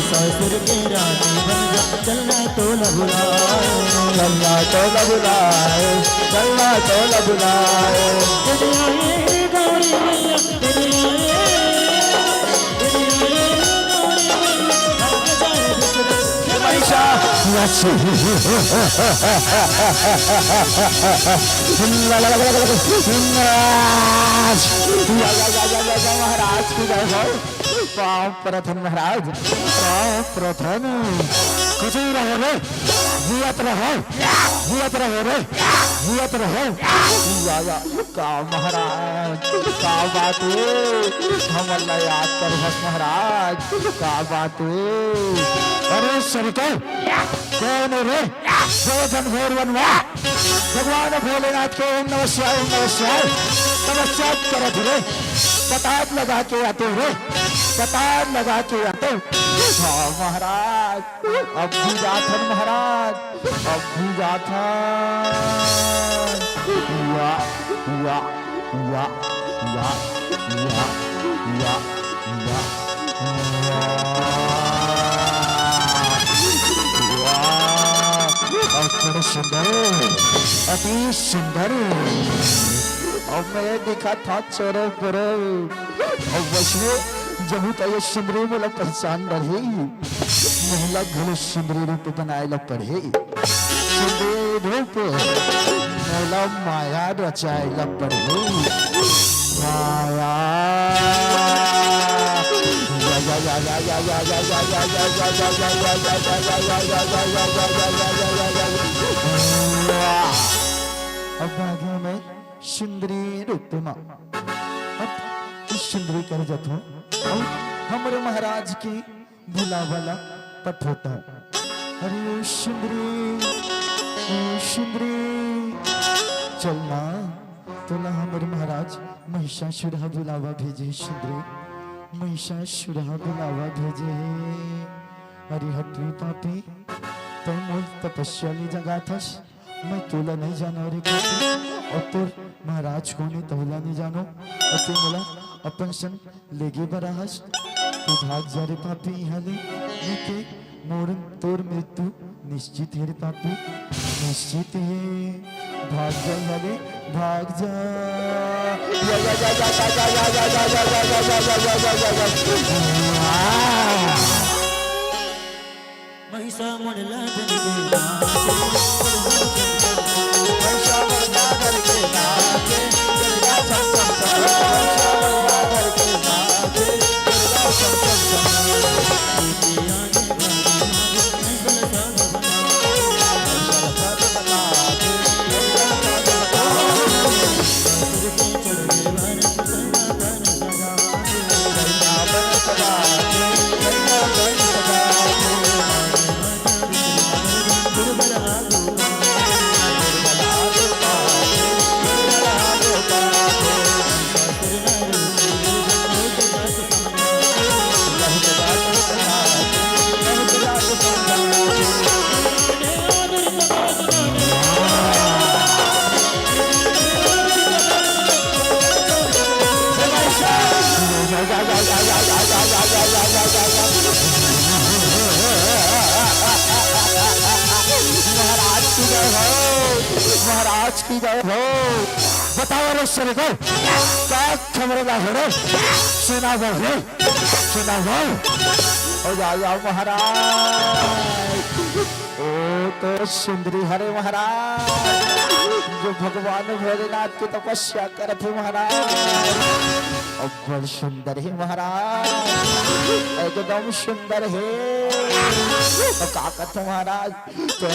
ससुर के रानी बन जा चलना तो न भुलाए चलना तो न भुलाए चलना तो न भुलाए गौरी मैया महिषा महाराज की जय हो पाँव प्रथम महाराज पाँव प्रथम कुछ ही रहो रे जियत रहो रे जियत रहो का महाराज का बात हम अल्लाह याद कर महाराज का बात अरे सरिता कौन है रे जो घनघोर वनवा भगवान भोलेनाथ के ओम नमः शिवाय तपस्या करत रे पताक लगा के आते रे पताक लगा के आते हाँ महाराज अब भी जाथन महाराज अब भी जाथन या या या या या या या अति सुंदर अति सुंदर अब मैं देखा था चोरों पर अब वैष्णो जब तय सुंदरी बोला पहचान रही महिला घल सुंदरी रूप बनाए ला पढ़े सुंदरी रूप महिला माया रचाए ला पढ़े माया अब आगे में सुंदरी रूप में सुंदरी कर जाता हूँ हमारे महाराज की भुलावाला पट होता हूँ अरे सुंदरी चलना तो ना हमारे महाराज महिषासुर बुलावा भेजे सुंदरी महिषासुर बुलावा भेजे अरे हटवी पापी तो मुझ तपस्याली जगह थस मैं तोला नहीं जाना रे और तोर महाराज को ने तोला नहीं जानो और तू बोला अपन सन लेगे बराहस तू भाग जा रे पापी यहाँ ले नीचे मोर तोर मृत्यु निश्चित है रे पापी निश्चित है भाग जा यहाँ ले भाग जा महिषा मणिलाधर के महिषा मणिलाधर के नाचे दुर्गा जय हो, महाराज की जय हो। बताओ रे सरको क्या खबर ला रे, सुना दो रे, सुना दो। ओ जाओ महाराज, ओ तो सुंदरी हरे महाराज, जो भगवान भोलेनाथ की तपस्या करते महाराज, और बड़ सुंदर है महाराज, एकदम सुंदर है। तो का कथो महाराज, तो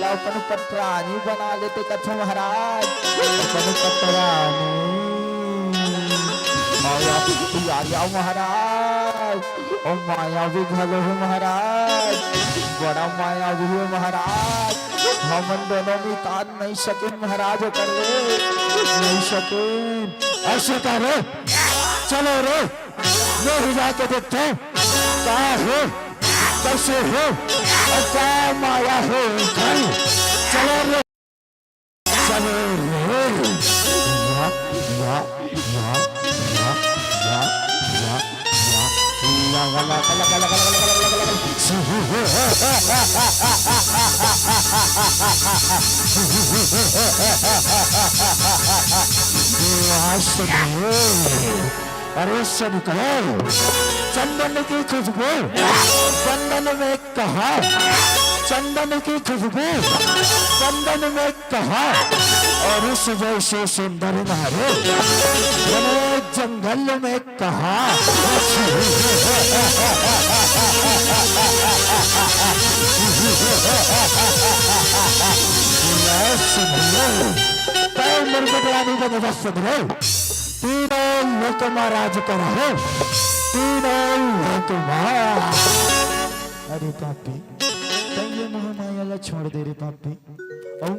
अपन पटरानी बना लेते कथो महाराज, अपन पटरानी माया महाराज, ओ माया भी घलो है महाराज, बड़ा माया भी है महाराज। हम दोनों भी तान नहीं सके महाराज, कर ले नहीं सके। ऐसे करो, चलो रे, मैं भी जाके देखते हैं क्या है, कैसे हो और क्या माया है। चलो रे, चलो रे, अरे सनको चंदन की खुशबू चंदन में कहा, चंदन की खुशबू चंदन में कहा, और उस जैसे सुंदर नारे जंगल में कहा। मुर्गरानी का निवासन है, तीनों लोक महाराज करा है, तीनों लोक। अरे पापी ये महामाया छोड़ दे रे पापी, और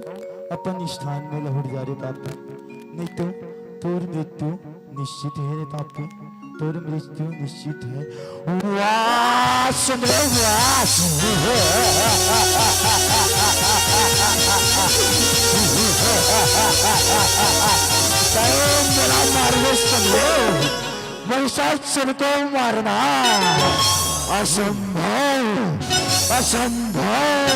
अपन स्थान में लौट जा रे पापी, नहीं तो तोर मृत्यु निश्चित है रे पापी, तोर मृत्यु निश्चित है। वास रे वास, मेरा मार्ग समझो, महिषासुर को मारना असंभव, असंभव।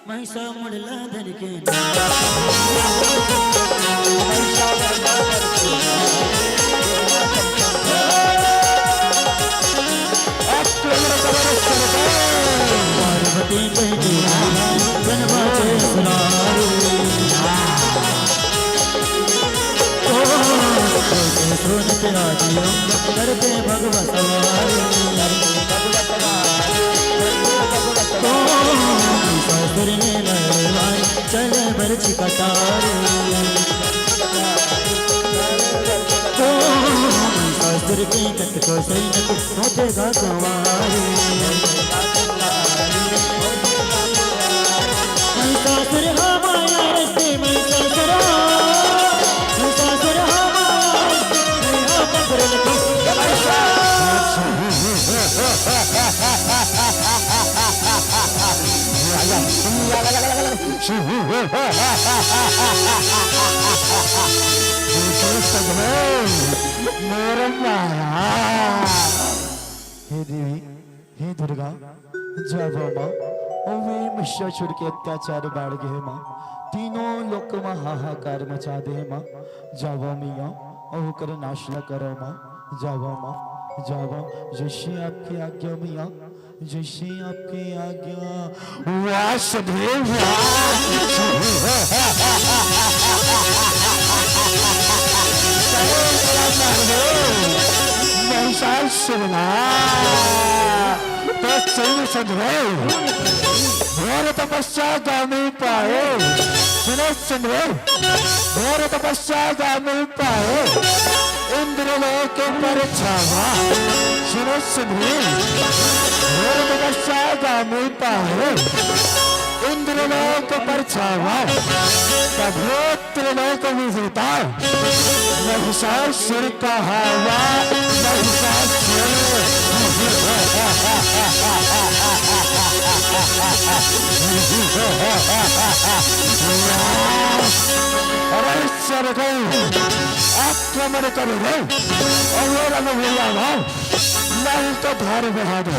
महिषा मुड़ला धन के पार्वती कहती बनवाचे सुनारू, सुनते आदियों करते भगवत सवारी, ससुर ने लड़वाई चले बरछी कटारी, ससुर की कट को सैनक होतेगा गवारी। ससुर हमारा रस्ते में ससुर, ससुर हमारा हे देवी, हे दुर्गा, जब माँ वे महिषासुर के अत्याचार बाढ़ गए माँ, तीनों लोक में हाहाकार मचा दे माँ। जावा मियाँ और कर नाश न करो माँ, जावा माँ, जावा जैसे आपकी आज्ञा मियाँ, जैसे आपकी आज्ञा। वासुदेव महिषासुरना तो सही संग्रह घोर तपस्या गामी पाए, सुनो संग्रह घोर तपस्या गामी पाए, इंद्रलोक पर छावा। सुनो संग्रह घोर तपस्या गामी पाए, इंद्रलोक पर छावा, तभो त्रिलोक विजेता महिषासुर का हवा। महिषासुर अरे सरगो आपका मन करे रे और वो रंग भैया भाव नहीं तो धार बढ़ा दो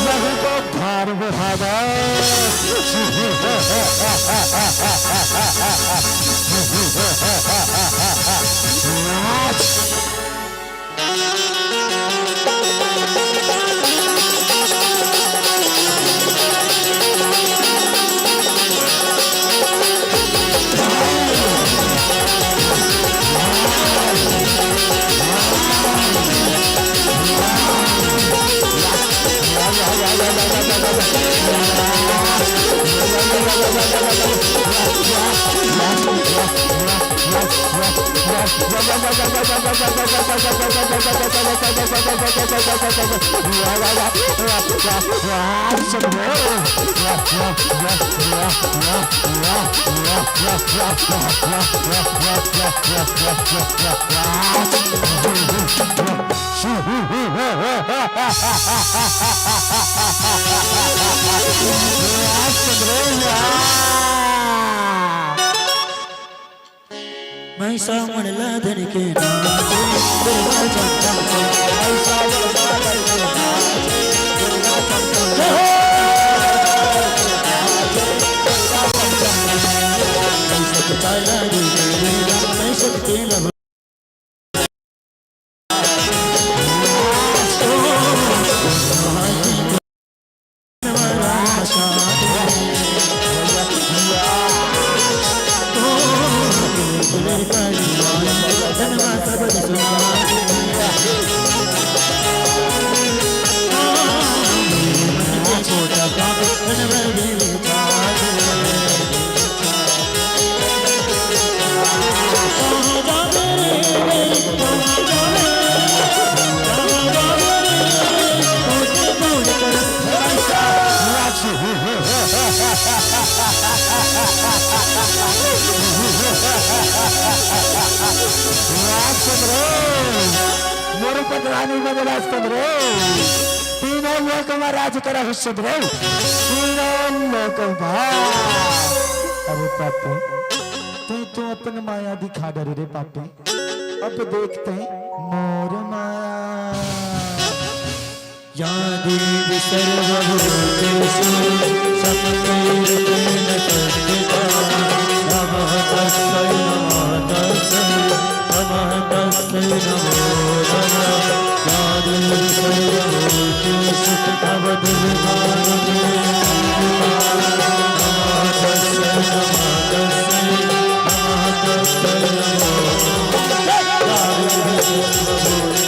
नहीं तो धार बढ़ा दो महिषा म्हणला धनिके नाचे दुर्गा चंचल महिषा म्हणला धनिके नाचे दुर्गा चंचल तीनों लोक में राज करा हुस्सुद्रे तीनों लोक अरे पापे तो अपन माया दिखा डरे रे पापे अब देखते मोर माया या देवी सर्वभूतेषु शक्तिरूपेण संस्थिता नमः तस्मै नमः तस्मै नमो नमः या देवी सर्वभूतेषु अवधूतानि नमः तस्मै नमः तस्मै नमो नमः या देवी सर्वभूतेषु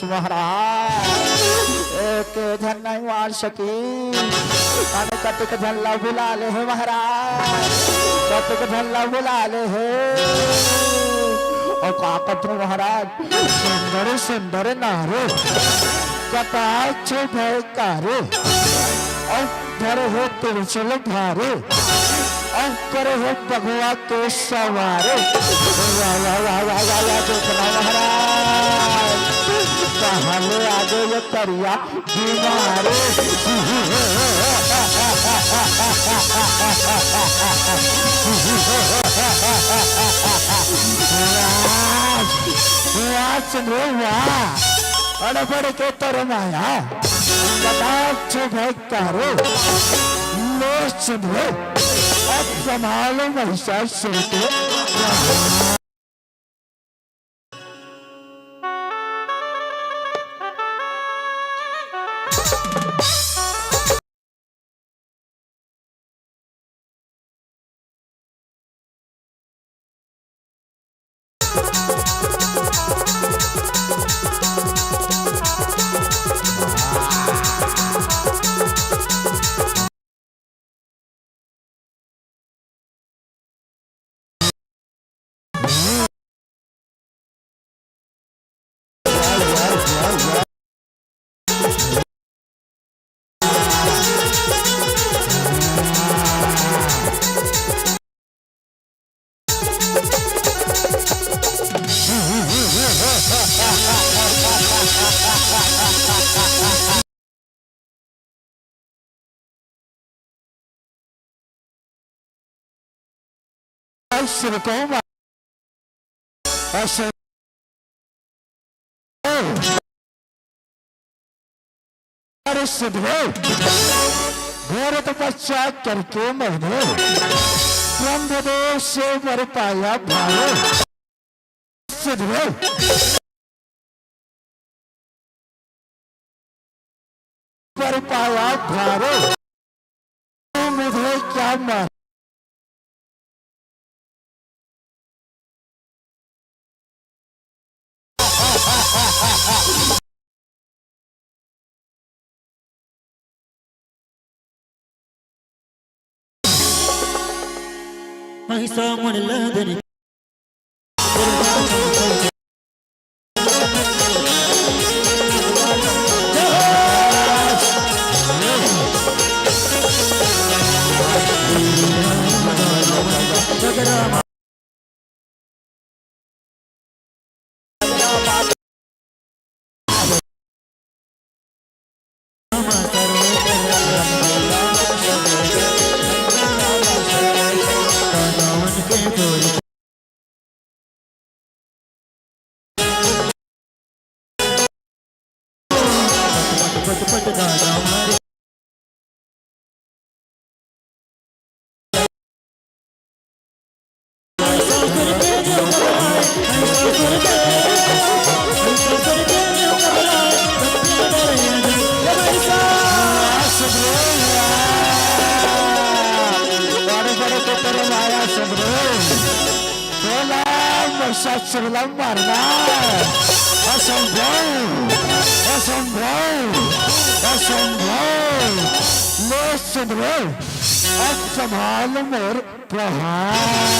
महाराज एक धन नहीं मार सकी कटक झल्ला बुला ले है महाराज कटक झल्ला बुला ले है और काकत महाराज सुंदर सुंदर नारे कटाक्ष भयकारे और धर हो तुलचल धारे और करे हो भगवा के सवारे देखना महाराज कहले आगे ये करिया बीमारे अड़बड़ के तर माया कटाक्ष भयकारो लोच अब संभालो महिषासुर को सिर को ऐसे घोर तपस्या करके मैंने ब्रह्मदेव से वर पाया भाव पर पाया भारो मुझे क्या मान महिषा मुरलधनी Sebelum warna संभाल मोर प्रहार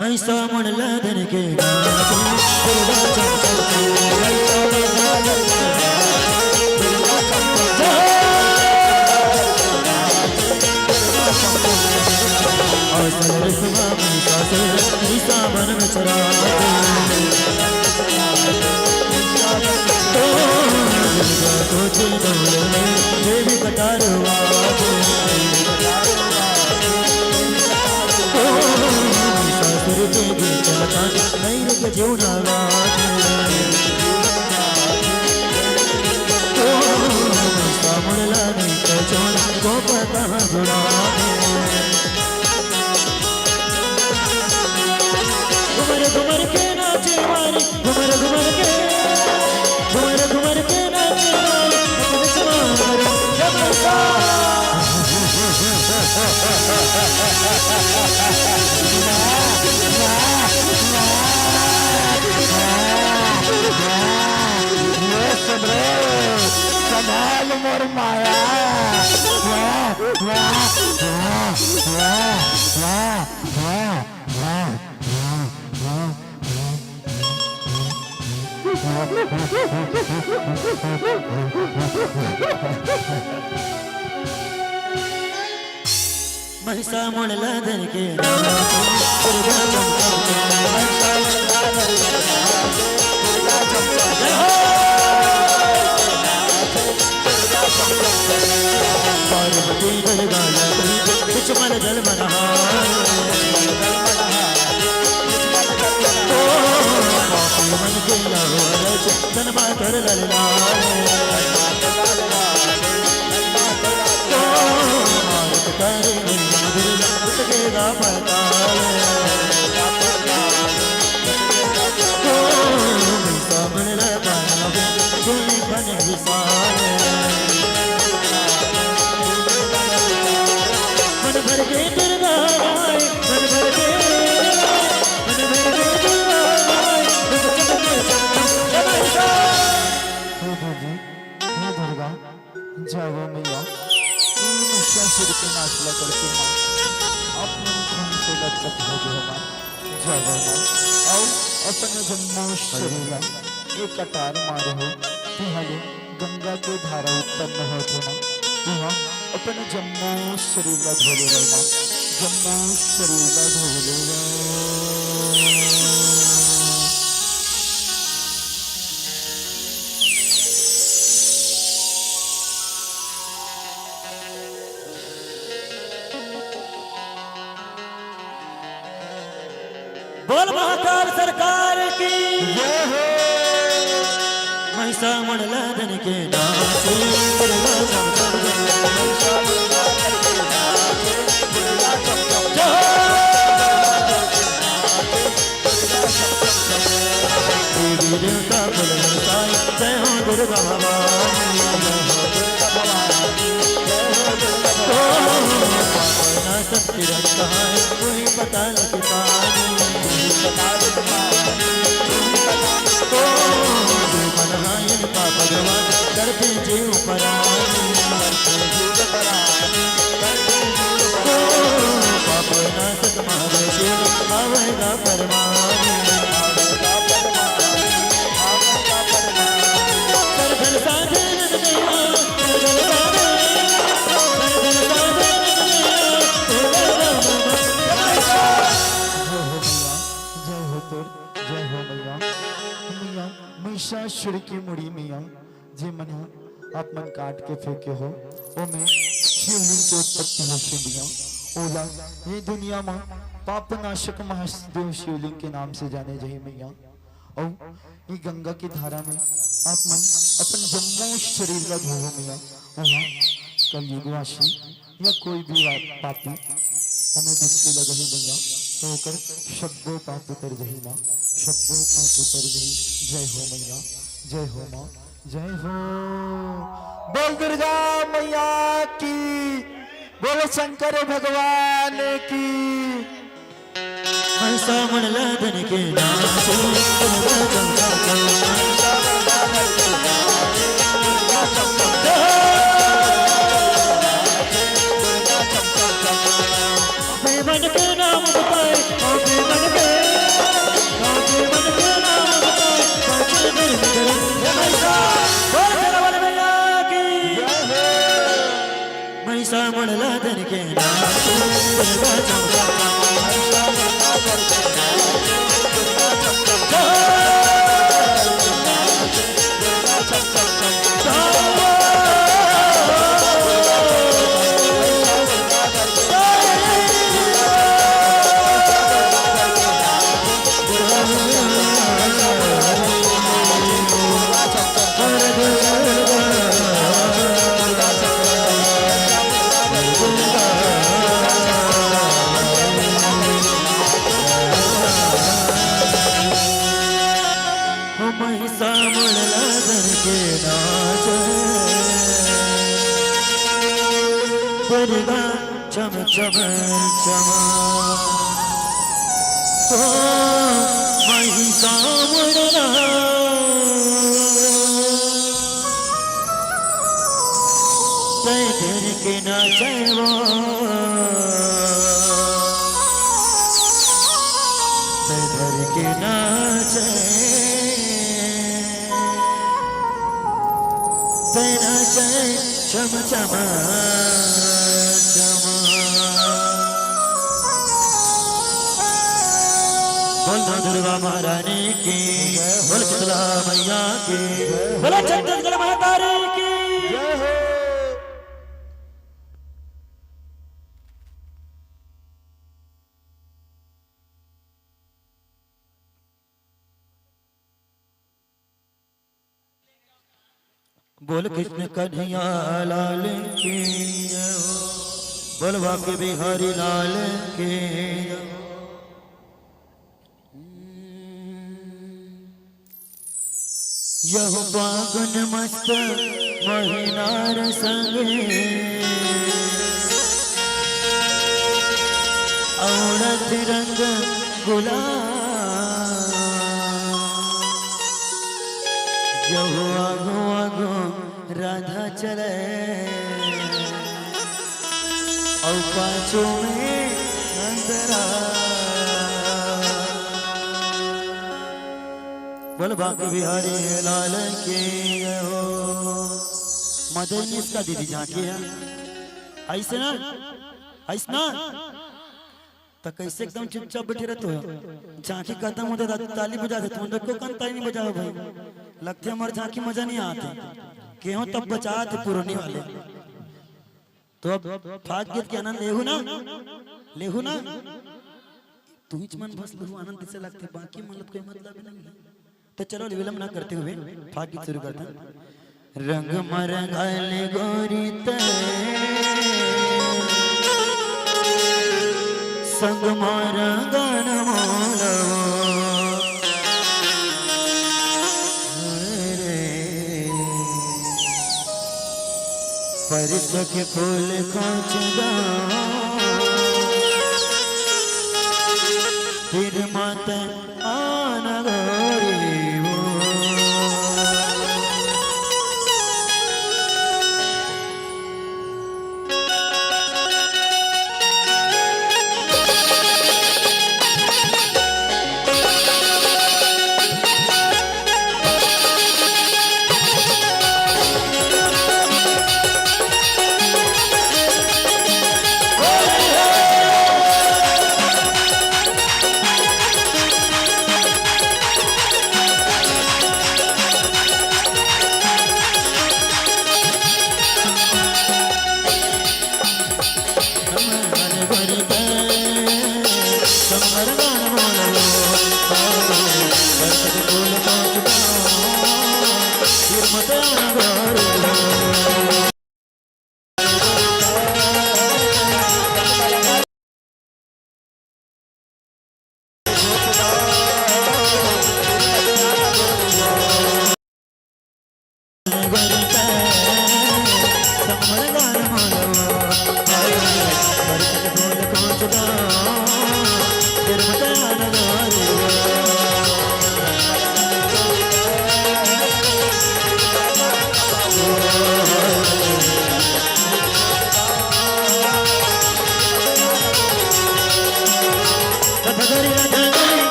महिषा मुरलधनी के वन में चरा देवी कटार नहीं रुक जीवना मुरला नहीं चोर गोप कहाँ जुड़ा घुमर घुमर के नाचे वाली घुमर घुमर के नाचे संभाल मोर माया महिषा मुरलधनी के पार्वती जल गाना कुछ मन जल मना मन के तन मातर ललना उठेगा पड़ता करके नाचला करके माँ आप मन खून से लटपट हो गए माँ जाओ माँ आओ अपने जन्मों शरीरा एक कटार मारो हो तिहाले गंगा के धारा उत्पन्न होते ना तिहा अपने जम्मू शरीरा धोले रहे माँ जम्मू शरीरा धोले रहे बोल महाकाल सरकार की जय हो महिषा मंडलाधन के नाम से दुर्गा चमचम देवी देवता कुल साई जय हो दुर्गा भवानी शक्ति रखता है कोई पता नहीं पानी मनहायन का भगवान करते जीव परानी पाप नाशक महादेव आवेगा परमानी सरधन साधन देवा सरधन महिषासुर की मुड़ी मियाँ जे मना आप मन काट के फेंके हो ओ में शिवलिंग की उत्पत्ति हो शिविया ओला ये दुनिया में पाप नाशक महादेव शिवलिंग के नाम से जाने जाए मियाँ और ये गंगा की धारा में आप मन अपन जम्मू शरीर का धो मियाँ ओला कलयुगवासी या कोई भी पापी हमें दुखी लग ही मियाँ तो कर शब्दों पाप उतर जही माँ शब्दों पाप उतर जही जय हो मैया जय हो माँ जय हो बोल दुर्गा मैया की बोल शंकर भगवान की महिषा मंडलाधन के नाम से दुर्गा चमचम मन के नाम बताए मन के नाम महिषा मंडलाधन के नाम से दुर्गा चमचम महिषा मंडलाधन के नाच दुर्गा चम चम चमा तो महिषा मंडला जय धन के नाचवा जय धर के नाचे तेरा जय चम चम चमा बोलो दुर्गा महारानी की बोल शीतला मैया की बोलो छत्तीसगढ़ महातारी की जय हो बोल कृष्ण कन्हैया लाल की जय हो बोल वाके बिहारी लाल की जय हो। यह फागुन मस्त महीनार संगे औरत रंग गुलाल यहो आगो आगो राधा चले और पाँचों में अंधरा। बोल बांके बिहारी लाल के हो। मजा नहीं इसका दीदी झांकी है ऐसे ना, ऐसे ना तो कैसे एकदम चुपचाप बैठे रहते हो। झांकी खत्म होते ताली बजा देते तुम को कन ताली नहीं बजाओ भाई, लगते हमारे झांकी मजा नहीं आते क्यों तब बचा थे पुराने वाले। तो अब फाग गीत के आनंद लेहू ना, लेहू ना तू ही मन बस लहू आनंद से लगते बाकी मतलब कोई मतलब नहीं है। तो चलो विलंब ना करते हुए फाग गीत शुरू करते हैं। रंग मरंगाल गोरी ते संग मरंगन मोलो परिस के फूल खोचदा फिर मत आन गोरी वो।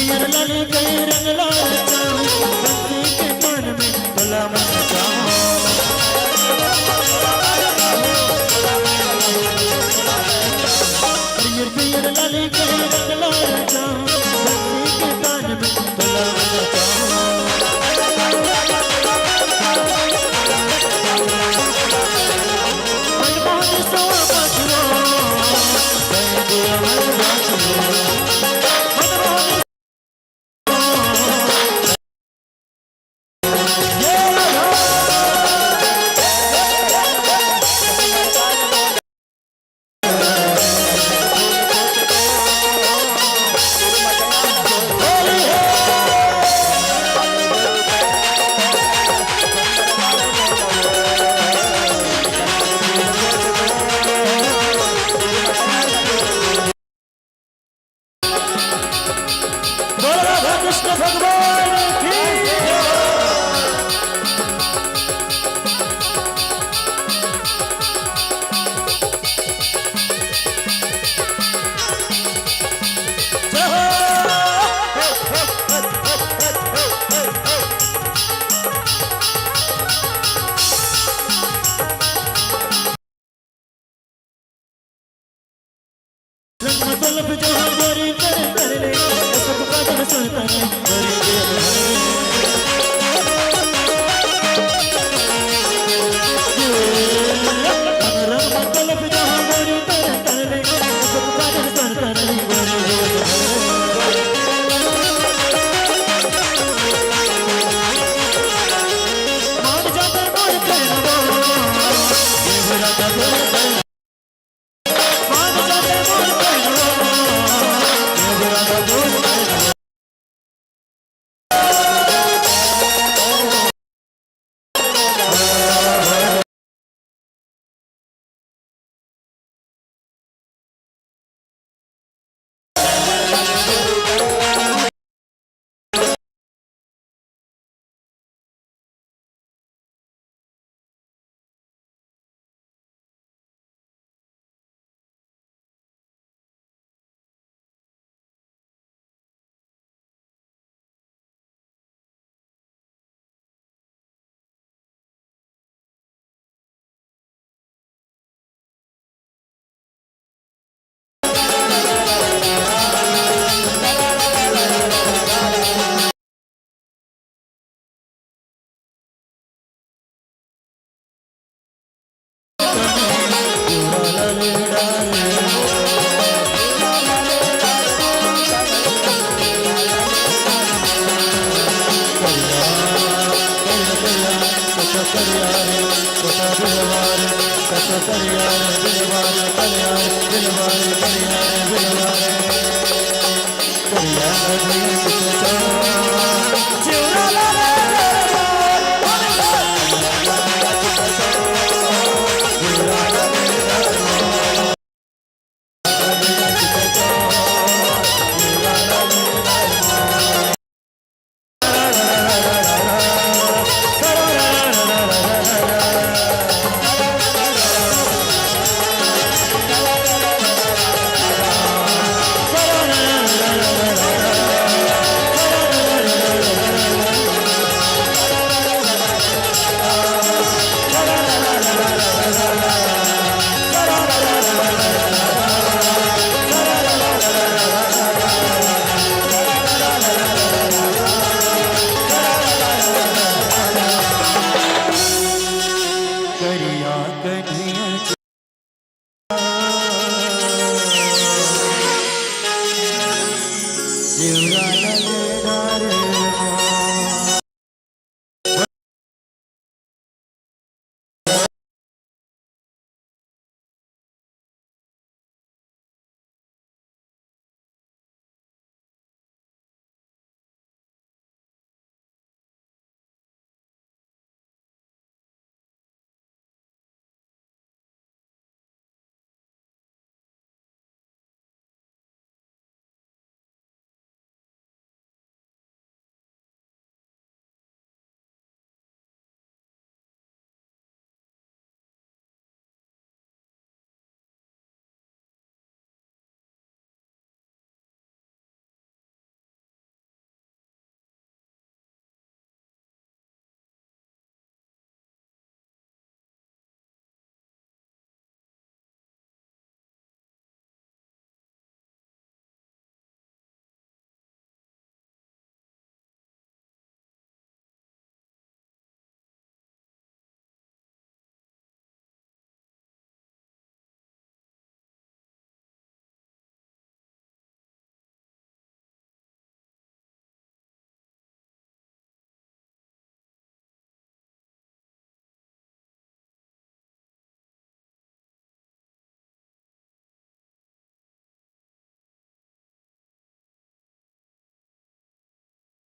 पियर लाली कई रंग लाल चाँद बंसी के कान में भला मन चाँद पियर पियर लाली कई रंग लाल चाँद बंसी के कान में भला मन कृष्ण भगवान की मतलब जहाँ गोरी कर ले सबका दिल सुनता है गोरी मतलब जहाँ गोरी कर ले सबका दिल सुनता है मान जाता मोर कहना जीवरा